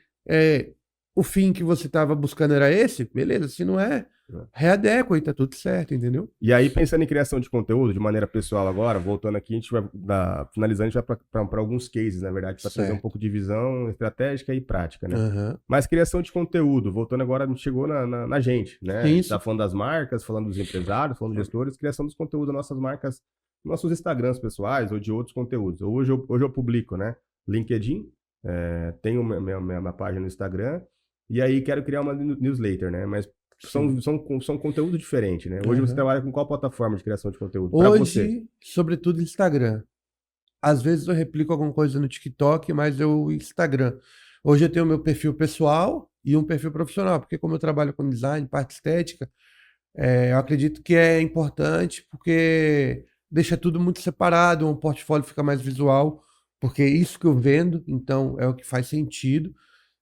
o fim que você tava buscando era esse? Beleza, se não é, readequa e tá tudo certo, entendeu? E aí, pensando em criação de conteúdo de maneira pessoal agora, voltando aqui, a gente vai, finalizando, a gente vai para alguns cases, na verdade, para trazer um pouco de visão estratégica e prática, né? Mas criação de conteúdo, voltando agora, a gente chegou na gente, né? A gente tá falando das marcas, falando dos empresários, falando dos gestores, criação dos conteúdos das nossas marcas, nossos Instagrams pessoais ou de outros conteúdos. Hoje eu publico, né? LinkedIn, tenho minha página no Instagram, e aí quero criar uma newsletter, né? Mas são conteúdo diferente, né? Hoje você trabalha com qual plataforma de criação de conteúdo? Hoje, sobretudo Instagram. Às vezes eu replico alguma coisa no TikTok, mas Instagram. Hoje eu tenho meu perfil pessoal e um perfil profissional, porque como eu trabalho com design, parte estética, eu acredito que é importante porque deixa tudo muito separado, um portfólio fica mais visual, porque é isso que eu vendo, então é o que faz sentido.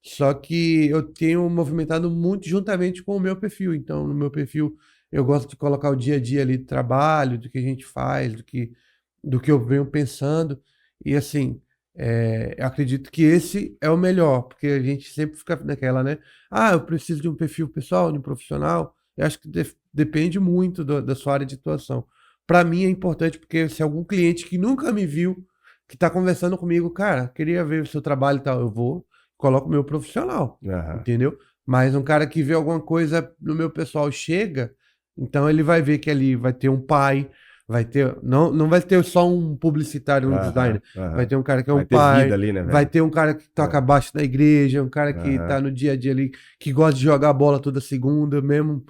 Só que eu tenho movimentado muito juntamente com o meu perfil. Então, no meu perfil, eu gosto de colocar o dia a dia ali do trabalho, do que a gente faz, do que eu venho pensando. E assim, eu acredito que esse é o melhor, porque a gente sempre fica naquela, né? Ah, eu preciso de um perfil pessoal, de um profissional. Eu acho que depende muito da sua área de atuação. Para mim é importante, porque se algum cliente que nunca me viu, que está conversando comigo, cara, queria ver o seu trabalho e tal, eu vou... coloco o meu profissional, entendeu? Mas um cara que vê alguma coisa no meu pessoal chega, então ele vai ver que ali vai ter um pai, vai ter... Não vai ter só um publicitário, um designer. Vai ter um cara que é um pai, ali, né, vai ter um cara que toca baixo na igreja, um cara que tá no dia a dia ali, que gosta de jogar bola toda segunda, mesmo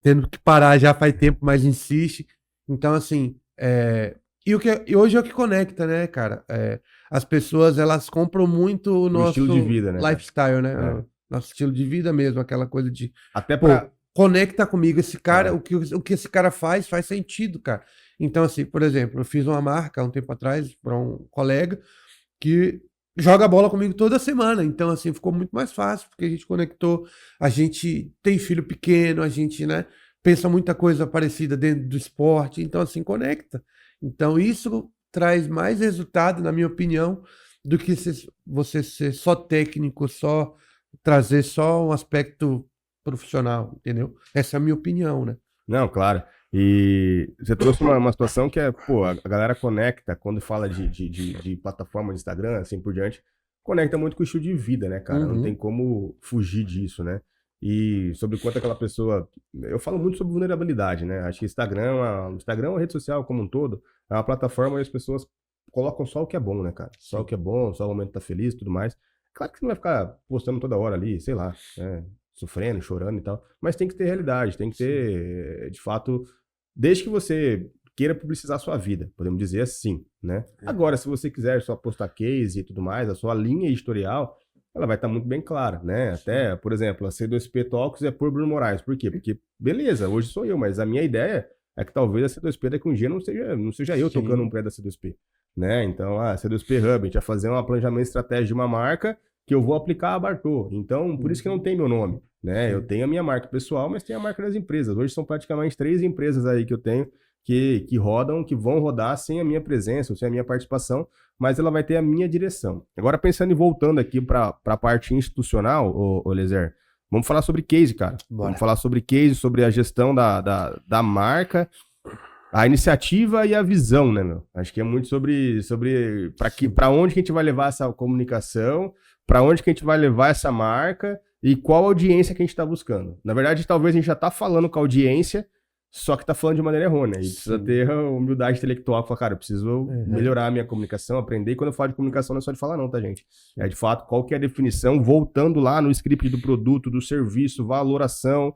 tendo que parar já faz tempo, mas insiste. Então, assim... E hoje é o que conecta, né, cara? As pessoas, elas compram muito o nosso estilo de vida, né, lifestyle, né? Nosso estilo de vida mesmo, aquela coisa de... Até pra... conecta comigo. Esse cara, o que esse cara faz sentido, cara. Então, assim, por exemplo, eu fiz uma marca há um tempo atrás para um colega que joga bola comigo toda semana. Então, assim, ficou muito mais fácil, porque a gente conectou. A gente tem filho pequeno, a gente, né, pensa muita coisa parecida dentro do esporte. Então, assim, conecta. Então, isso traz mais resultado, na minha opinião, do que você ser só técnico, só trazer só um aspecto profissional, entendeu? Essa é a minha opinião, né? Não, claro. E você trouxe uma situação que pô, a galera conecta quando fala de plataforma de Instagram, assim por diante, conecta muito com o estilo de vida, né, cara? Não tem como fugir disso, né? E sobre quanto aquela pessoa... Eu falo muito sobre vulnerabilidade, né? Acho que Instagram é uma rede social como um todo, é uma plataforma onde as pessoas colocam só o que é bom, né, cara? Só o que é bom, só o momento tá feliz e tudo mais. Claro que você não vai ficar postando toda hora ali, sei lá, sofrendo, chorando e tal. Mas tem que ter realidade, tem que ter, de fato... Desde que você queira publicizar a sua vida, podemos dizer assim, né? Agora, se você quiser só postar case e tudo mais, a sua linha editorial... ela vai estar muito bem clara, né? Até, por exemplo, a C2P Talks é por Bruno Moraes. Por quê? Porque, beleza, hoje sou eu, mas a minha ideia é que talvez a C2P daqui um dia não seja eu tocando um pré da C2P, né? Então, a C2P Hub, a gente vai fazer um planejamento estratégico de uma marca que eu vou aplicar a Bartô. Então, por isso que não tem meu nome, né? Eu tenho a minha marca pessoal, mas tenho a marca das empresas. Hoje são praticamente 3 empresas aí que eu tenho que rodam, que vão rodar sem a minha presença, ou sem a minha participação, mas ela vai ter a minha direção. Agora, pensando e voltando aqui para a parte institucional, ô Eliezer, vamos falar sobre case, cara. Bora. Vamos falar sobre case, sobre a gestão da marca, a iniciativa e a visão, né, meu? Acho que é muito sobre para onde que a gente vai levar essa comunicação, para onde que a gente vai levar essa marca e qual audiência que a gente está buscando. Na verdade, talvez a gente já está falando com a audiência, só que tá falando de maneira errônea. E precisa ter a humildade intelectual. Falar, cara, eu preciso melhorar a minha comunicação, aprender. E quando eu falo de comunicação, não é só de falar não, tá, gente? É de fato, qual que é a definição, voltando lá no script do produto, do serviço, valoração,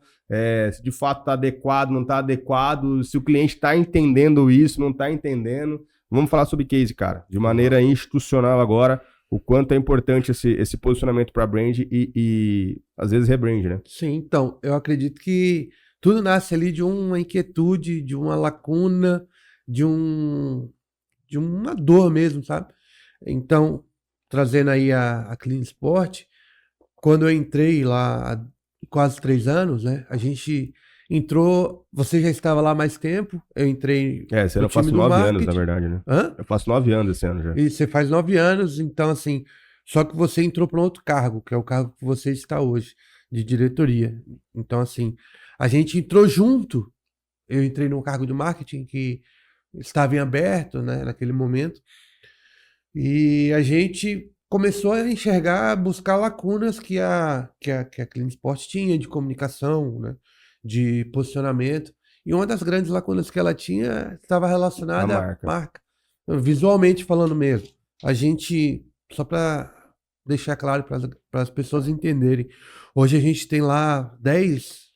se de fato tá adequado, não tá adequado, se o cliente tá entendendo isso, não tá entendendo. Vamos falar sobre case, cara. De maneira institucional agora, o quanto é importante esse posicionamento para brand e às vezes rebrand, né? Sim, então, eu acredito que tudo nasce ali de uma inquietude, de uma lacuna, de uma dor mesmo, sabe? Então, trazendo aí a Clean Sport, quando eu entrei lá há quase 3 anos, né? A gente entrou, você já estava lá há mais tempo, eu entrei esse ano eu faço 9 anos, na verdade, né? Hã? Eu faço 9 anos esse ano já. E você faz 9 anos, então assim, só que você entrou para um outro cargo, que é o cargo que você está hoje, de diretoria. Então assim, a gente entrou junto, eu entrei num cargo de marketing que estava em aberto, né, naquele momento, e a gente começou a enxergar, buscar lacunas que a Clean Sport tinha de comunicação, né, de posicionamento, e uma das grandes lacunas que ela tinha estava relacionada à marca. Visualmente falando mesmo. A gente, só para deixar claro para as pessoas entenderem, hoje a gente tem lá 10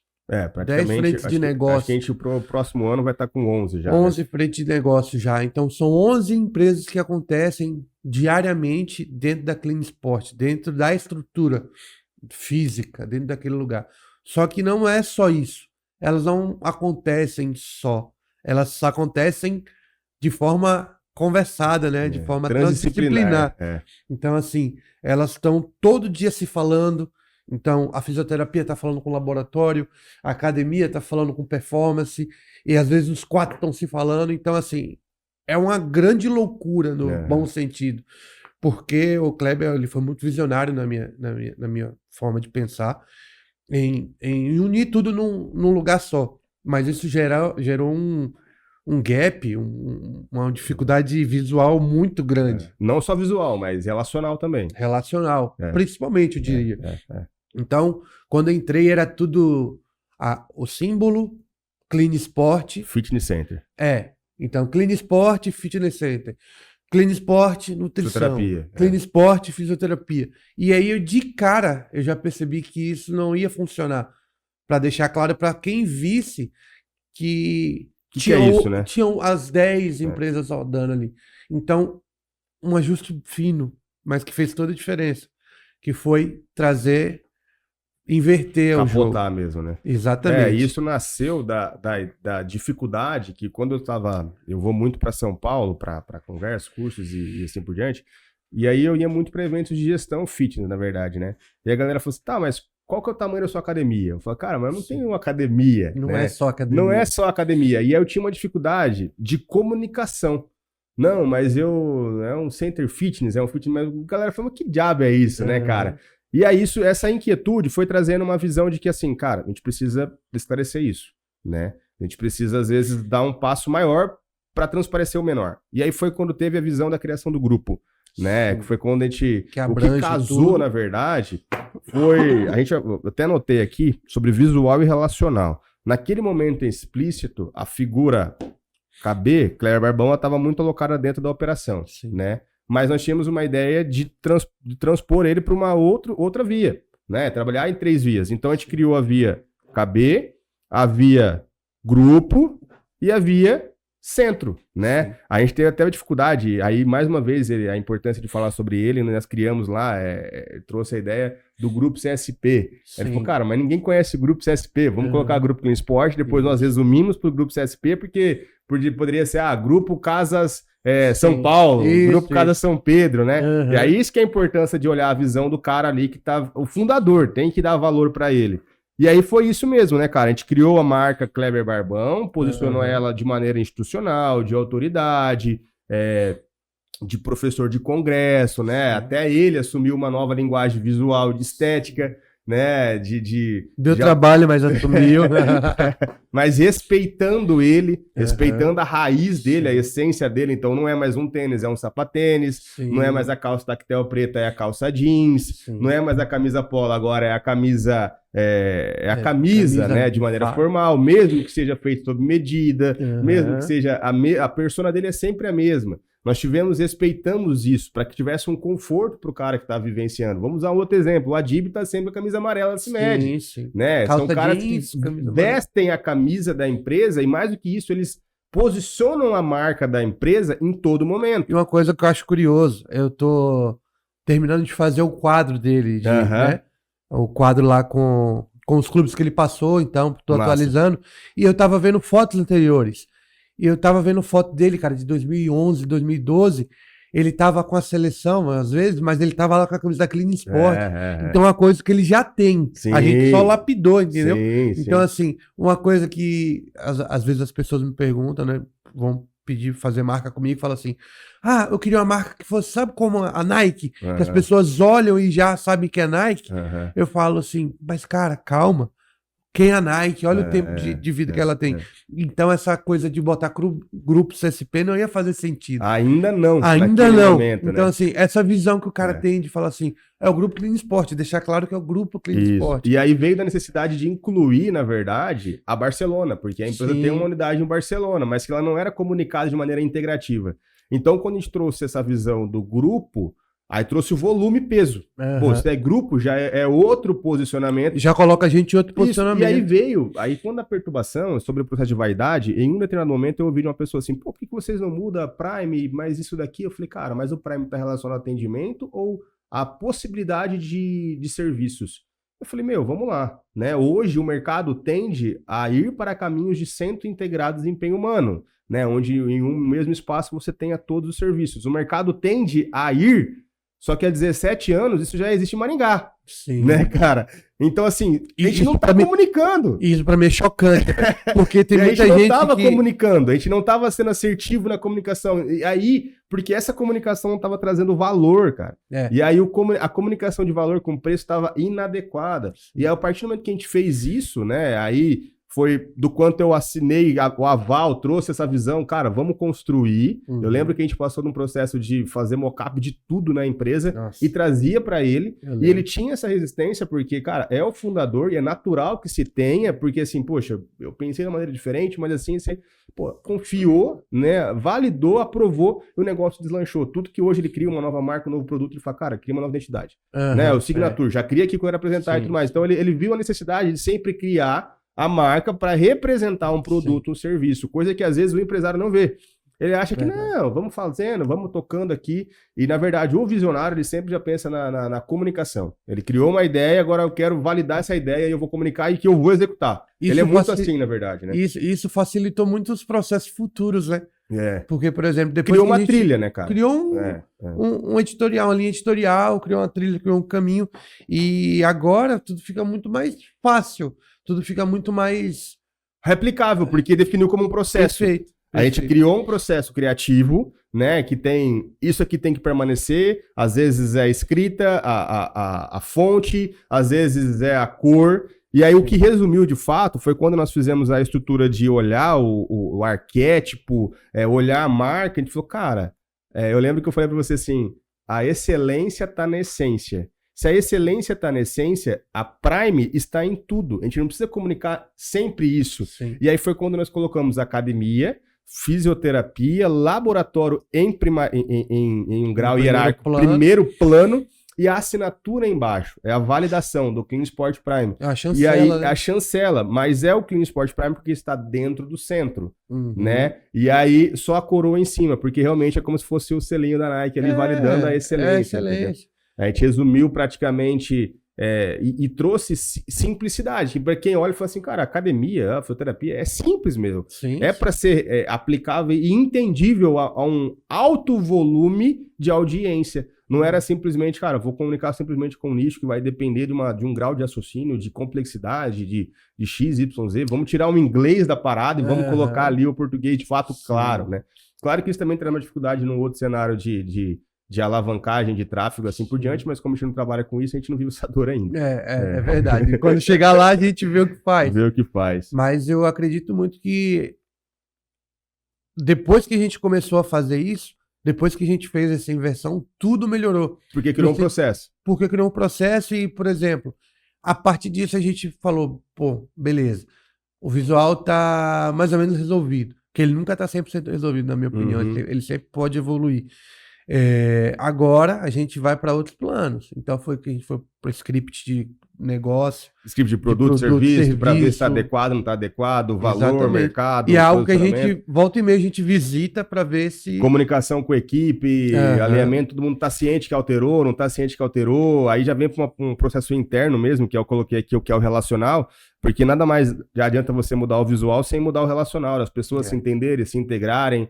praticamente, frentes de negócio. Acho que a gente pro próximo ano vai estar com 11 já. 11 frentes de negócio já. Então são 11 empresas que acontecem diariamente dentro da Clean Sport, dentro da estrutura física, dentro daquele lugar. Só que não é só isso. Elas não acontecem só. Elas acontecem de forma conversada, né? De forma transdisciplinar. Então, assim, elas estão todo dia se falando. Então, a fisioterapia está falando com o laboratório, a academia está falando com performance, e às vezes os 4 estão se falando. Então, assim, é uma grande loucura no bom sentido. Porque o Kleber ele foi muito visionário na minha forma de pensar, em unir tudo num lugar só. Mas isso gerou um gap, uma dificuldade visual muito grande. Não só visual, mas relacional também. Relacional, principalmente, eu diria. Então, quando eu entrei, era tudo o símbolo Clean Sport. Fitness Center. Então, Clean Sport, Fitness Center. Clean Sport, nutrição. Fisioterapia. Clean Sport, fisioterapia. E aí, de cara, eu já percebi que isso não ia funcionar. Para deixar claro para quem visse que tinham as 10 empresas rodando ali. Então, um ajuste fino, mas que fez toda a diferença. Que foi inverter o jogo. Capotar mesmo, né? Exatamente. Isso nasceu da dificuldade que quando eu vou muito para São Paulo para conversas, cursos e assim por diante, e aí eu ia muito para eventos de gestão fitness, na verdade, né? E a galera falou assim, tá, mas qual que é o tamanho da sua academia? Eu falei, cara, mas eu não tenho uma academia. Não né? é só academia. Não é só academia. E aí eu tinha uma dificuldade de comunicação. Não, mas é um center fitness, é um fitness, mas a galera falou, mas que diabo é isso, né, cara? E aí essa inquietude foi trazendo uma visão de que assim, cara, a gente precisa esclarecer isso, né? A gente precisa, às vezes, dar um passo maior para transparecer o menor. E aí foi quando teve a visão da criação do grupo, né? Que foi quando a gente... o que casou, tudo. Na verdade, foi... eu até anotei aqui sobre visual e relacional. Naquele momento explícito, a figura KB, Claire Barbão, ela estava muito alocada dentro da operação, né? Mas nós tínhamos uma ideia de transpor ele para uma outra via, né? Trabalhar em 3 vias. Então a gente criou a via KB, a via grupo e a via centro, né? Sim. A gente teve até dificuldade, aí mais uma vez a importância de falar sobre ele, nós criamos lá, trouxe a ideia do grupo CSP. Ele falou, cara, mas ninguém conhece o grupo CSP, vamos colocar o grupo Clean Sport, depois nós resumimos para o grupo CSP, porque poderia ser, grupo Casas São Paulo, grupo Casa São Pedro, né? E aí isso que é a importância de olhar a visão do cara ali, que tá, o fundador, tem que dar valor para ele. E aí foi isso mesmo, né, cara? A gente criou a marca Kleber Barbão, posicionou ela de maneira institucional, de autoridade, de professor de congresso, né? Até ele assumiu uma nova linguagem visual de estética, né? Deu trabalho, mas assumiu. Mas respeitando ele, respeitando a raiz dele, a essência dele. Então não é mais um tênis, é um sapatênis. Não é mais a calça tactel preta, é a calça jeans. Não é mais a camisa polo, agora é a camisa... camisa, né, de maneira formal, mesmo que seja feito sob medida, mesmo que seja a persona dele é sempre a mesma. Nós respeitamos isso, para que tivesse um conforto para o cara que está vivenciando. Vamos usar um outro exemplo. O Adib está sempre com a camisa amarela da CIMED. Né? São caras jeans, que vestem a camisa da empresa e, mais do que isso, eles posicionam a marca da empresa em todo momento. E uma coisa que eu acho curioso, eu tô terminando de fazer o quadro dele, né? O quadro lá com os clubes que ele passou, então, tô atualizando. E eu tava vendo fotos anteriores. E eu tava vendo foto dele, cara, de 2011, 2012. Ele tava com a seleção, às vezes, mas ele tava lá com a camisa da Clean Sport. Então é uma coisa que ele já tem. Sim. A gente só lapidou, entendeu? Então, assim, uma coisa que às vezes as pessoas me perguntam, né? Vão pedir fazer marca comigo e falam assim: eu queria uma marca que fosse, sabe como a Nike? Que as pessoas olham e já sabem que é Nike. Eu falo assim, mas cara, calma. Quem é a Nike? Olha o tempo de vida que ela tem. Então essa coisa de botar grupo CSP não ia fazer sentido. Ainda não. Ainda não. Momento, então, assim, essa visão que o cara tem de falar assim, é o grupo Clean Sport, deixar claro que é o grupo Clean Sport. E aí veio da necessidade de incluir, na verdade, a Barcelona, porque a empresa tem uma unidade em Barcelona, mas que ela não era comunicada de maneira integrativa. Então, quando a gente trouxe essa visão do grupo, aí trouxe o volume e peso. Pô, se é grupo, já é outro posicionamento. Já coloca a gente em outro posicionamento. E aí quando a perturbação sobre o processo de vaidade, em um determinado momento eu ouvi de uma pessoa assim, pô, por que vocês não mudam a Prime, mas isso daqui? Eu falei, cara, mas o Prime está relacionado ao atendimento ou a possibilidade de serviços? Eu falei, vamos lá, né? Hoje o mercado tende a ir para caminhos de centro integrado de desempenho humano, né? Onde em um mesmo espaço você tenha todos os serviços. O mercado tende a ir. Só que há 17 anos isso já existe em Maringá. Sim. Né, cara? Então, assim, a gente não tá comunicando. Isso pra mim é chocante. Porque tem muita gente. A gente não tava comunicando, a gente não tava sendo assertivo na comunicação. E aí, porque essa comunicação não tava trazendo valor, cara. E aí a comunicação de valor com preço tava inadequada. E aí, a partir do momento que a gente fez isso, né, aí foi do quanto eu assinei o aval, trouxe essa visão, cara, vamos construir. Eu lembro que a gente passou num processo de fazer mock-up de tudo na empresa e trazia para ele. E ele tinha essa resistência porque, cara, é o fundador e é natural que se tenha, porque assim, poxa, eu pensei de uma maneira diferente, mas assim, você confiou, né, validou, aprovou e o negócio deslanchou. Tudo que hoje ele cria uma nova marca, um novo produto, ele fala, cara, cria uma nova identidade. Né? O Signature, já cria aqui quando era apresentar e tudo mais. Então ele viu a necessidade de sempre criar a marca para representar um produto, um serviço, coisa que às vezes o empresário não vê. Ele acha que não, vamos fazendo, vamos tocando aqui. E na verdade o visionário ele sempre já pensa na comunicação. Ele criou uma ideia, agora eu quero validar essa ideia e eu vou comunicar e que eu vou executar. Ele é muito assim, na verdade, né? Isso facilitou muito os processos futuros, né? Porque, por exemplo, depois criou uma trilha, né, cara? Criou um editorial, uma linha editorial, criou uma trilha, criou um caminho. E agora tudo fica muito mais fácil. Tudo fica muito mais replicável, porque definiu como um processo. Perfeito. A gente criou um processo criativo, né? Que tem. Isso aqui tem que permanecer. Às vezes é a escrita, a fonte, às vezes é a cor. E aí o que resumiu de fato foi quando nós fizemos a estrutura de olhar o arquétipo, olhar a marca, a gente falou, cara, eu lembro que eu falei para você assim: a excelência tá na essência. Se a excelência está na essência, a Prime está em tudo. A gente não precisa comunicar sempre isso. Sim. E aí foi quando nós colocamos academia, fisioterapia, laboratório em um grau hierárquico, primeiro plano, e a assinatura embaixo, é a validação do Clean Sport Prime. É a E chancela, aí, né? a chancela, mas é o Clean Sport Prime porque está dentro do centro, né? E aí, só a coroa em cima, porque realmente é como se fosse o selinho da Nike ali validando a excelência. Entendeu? A gente resumiu praticamente e trouxe simplicidade. Para quem olha e fala assim, cara, a academia, a fisioterapia é simples mesmo. Sim, Para ser aplicável e entendível a um alto volume de audiência. Não era simplesmente, cara, vou comunicar simplesmente com um nicho que vai depender de um grau de raciocínio, de complexidade, de X, Y, Z. Vamos tirar o inglês da parada e vamos colocar ali o português de fato claro, né? Claro que isso também terá uma dificuldade no outro cenário de alavancagem de tráfego, assim por diante, mas como a gente não trabalha com isso, a gente não viu essa dor ainda. É verdade. Quando chegar lá, a gente vê o que faz. Vê o que faz. Mas eu acredito muito que depois que a gente começou a fazer isso, depois que a gente fez essa inversão, tudo melhorou. Porque criou um processo. Porque criou um processo e, por exemplo, a partir disso a gente falou, pô, beleza, o visual tá mais ou menos resolvido, que ele nunca tá 100% resolvido, na minha opinião, ele sempre pode evoluir. Agora a gente vai para outros planos. Então foi que a gente foi para o script de negócio. Script de produto, serviço, para ver se está adequado, não está adequado, valor, mercado. E é algo que a gente, volta e meia, a gente visita para ver se... Comunicação com a equipe, alinhamento, todo mundo está ciente que alterou, não está ciente que alterou. Aí já vem para um processo interno mesmo, que eu coloquei aqui, que é o relacional, porque nada mais já adianta você mudar o visual sem mudar o relacional, as pessoas se entenderem, se integrarem,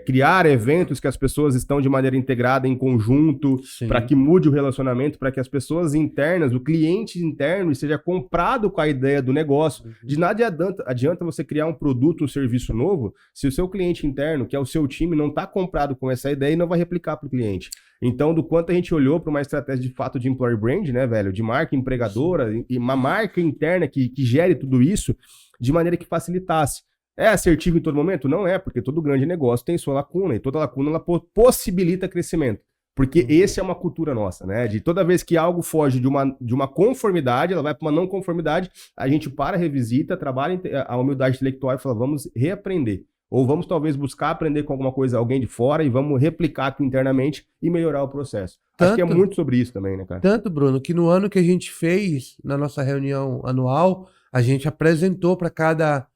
criar eventos que as pessoas estão de maneira integrada em conjunto, para que mude o relacionamento, para que as pessoas internas, o cliente interno, seja comprado com a ideia do negócio. De nada adianta você criar um produto, um serviço novo, se o seu cliente interno, que é o seu time, não está comprado com essa ideia e não vai replicar para o cliente. Então, do quanto a gente olhou para uma estratégia de fato de employer brand, né, velho, de marca empregadora e uma marca interna que gere tudo isso de maneira que facilitasse. É assertivo em todo momento? Não é, porque todo grande negócio tem sua lacuna e toda lacuna ela possibilita crescimento. Porque essa é uma cultura nossa, né? De toda vez que algo foge de uma conformidade, ela vai para uma não conformidade, a gente revisita, trabalha a humildade intelectual e fala, vamos reaprender. Ou vamos talvez buscar aprender com alguma coisa, alguém de fora, e vamos replicar aqui internamente e melhorar o processo. Acho que é muito sobre isso também, né, cara? Tanto, Bruno, que no ano que a gente fez, na nossa reunião anual, a gente apresentou para cada...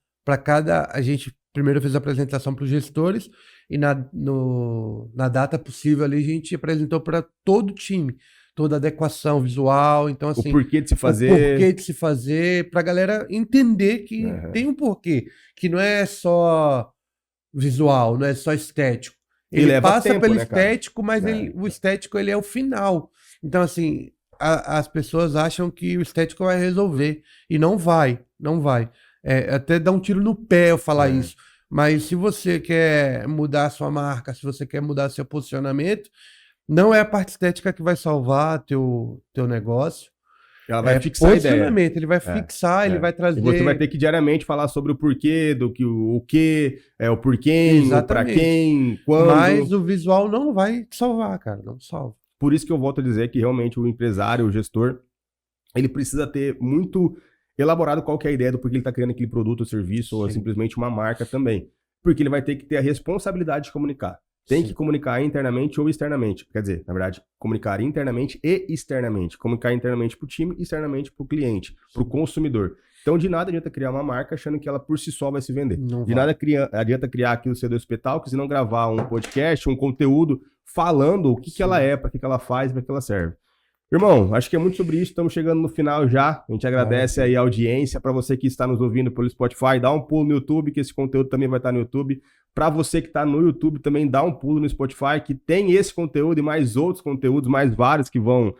A gente primeiro fez a apresentação para os gestores, e na data possível ali a gente apresentou para todo o time, toda a adequação visual, então assim... O porquê de se fazer, para a galera entender que tem um porquê, que não é só visual, não é só estético. Ele passa tempo, pelo estético, mas o estético ele é o final. Então assim, as pessoas acham que o estético vai resolver, e não vai. Até dá um tiro no pé eu falar isso. Mas se você quer mudar a sua marca, se você quer mudar seu posicionamento, não é a parte estética que vai salvar teu negócio. Ela vai fixar a ideia. Ele vai fixar, ele vai trazer... E você vai ter que diariamente falar sobre o porquê, o que, o porquê, o pra quem, quando... Mas o visual não vai te salvar, cara, não salva. Por isso que eu volto a dizer que realmente o empresário, o gestor, ele precisa ter muito... elaborado qual que é a ideia do porquê ele está criando aquele produto ou serviço, ou simplesmente uma marca também. Porque ele vai ter que ter a responsabilidade de comunicar. Tem que comunicar internamente ou externamente. Quer dizer, na verdade, comunicar internamente e externamente. Comunicar internamente para o time e externamente para o cliente, para o consumidor. Então, de nada adianta criar uma marca achando que ela por si só vai se vender. Nada adianta criar aqui o C2 Petalcos e não gravar um podcast, um conteúdo falando o que ela é, para que ela faz, para que ela serve. Irmão, acho que é muito sobre isso, estamos chegando no final já, a gente agradece aí a audiência, para você que está nos ouvindo pelo Spotify, dá um pulo no YouTube, que esse conteúdo também vai estar no YouTube, para você que está no YouTube também dá um pulo no Spotify, que tem esse conteúdo e mais outros conteúdos, mais vários que vão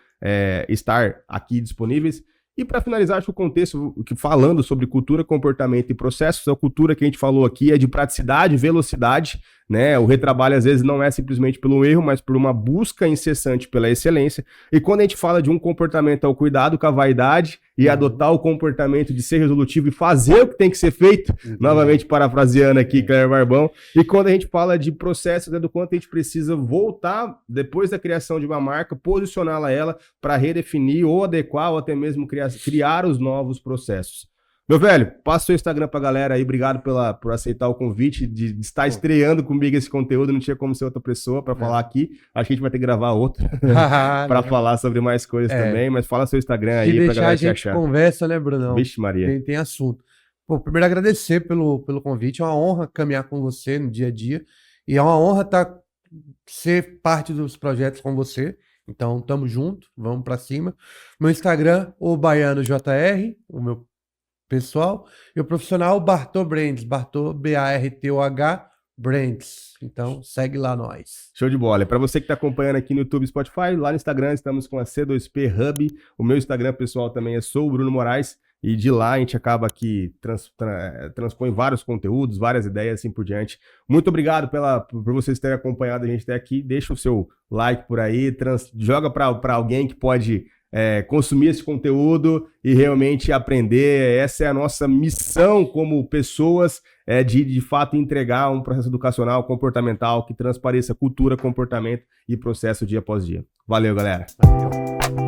estar aqui disponíveis. E para finalizar, acho que o contexto, falando sobre cultura, comportamento e processos, a cultura que a gente falou aqui é de praticidade, velocidade, né? O retrabalho às vezes não é simplesmente pelo erro, mas por uma busca incessante pela excelência. E quando a gente fala de um comportamento ao cuidado com a vaidade e adotar o comportamento de ser resolutivo e fazer o que tem que ser feito, novamente parafraseando aqui Cléber Barbão, e quando a gente fala de processos, é do quanto a gente precisa voltar, depois da criação de uma marca, posicioná-la para redefinir ou adequar ou até mesmo criar os novos processos. Meu velho, passa o seu Instagram pra galera aí, obrigado por aceitar o convite, de estar estreando comigo esse conteúdo, não tinha como ser outra pessoa pra falar aqui, acho que a gente vai ter que gravar outro pra falar sobre mais coisas também, mas fala seu Instagram aí pra galera te achar. Se deixar a gente conversa, né, Brunão? Vixe Maria. Tem assunto. Pô, primeiro agradecer pelo convite, é uma honra caminhar com você no dia a dia, e é uma honra ser parte dos projetos com você. Então, tamo junto, vamos pra cima. Meu Instagram, o Baiano JR, o meu pessoal, e o profissional Bartô Brands, Bartô Bartoh Brands. Então, segue lá nós. Show de bola. Para você que está acompanhando aqui no YouTube e Spotify, lá no Instagram estamos com a C2P Hub. O meu Instagram pessoal também é Sou Bruno Moraes. E de lá a gente acaba que transpõe vários conteúdos, várias ideias, assim por diante. Muito obrigado por vocês terem acompanhado a gente até aqui. Deixa o seu like por aí, joga para alguém que pode consumir esse conteúdo e realmente aprender. Essa é a nossa missão como pessoas, de fato entregar um processo educacional, comportamental, que transpareça cultura, comportamento e processo dia após dia. Valeu, galera. Valeu.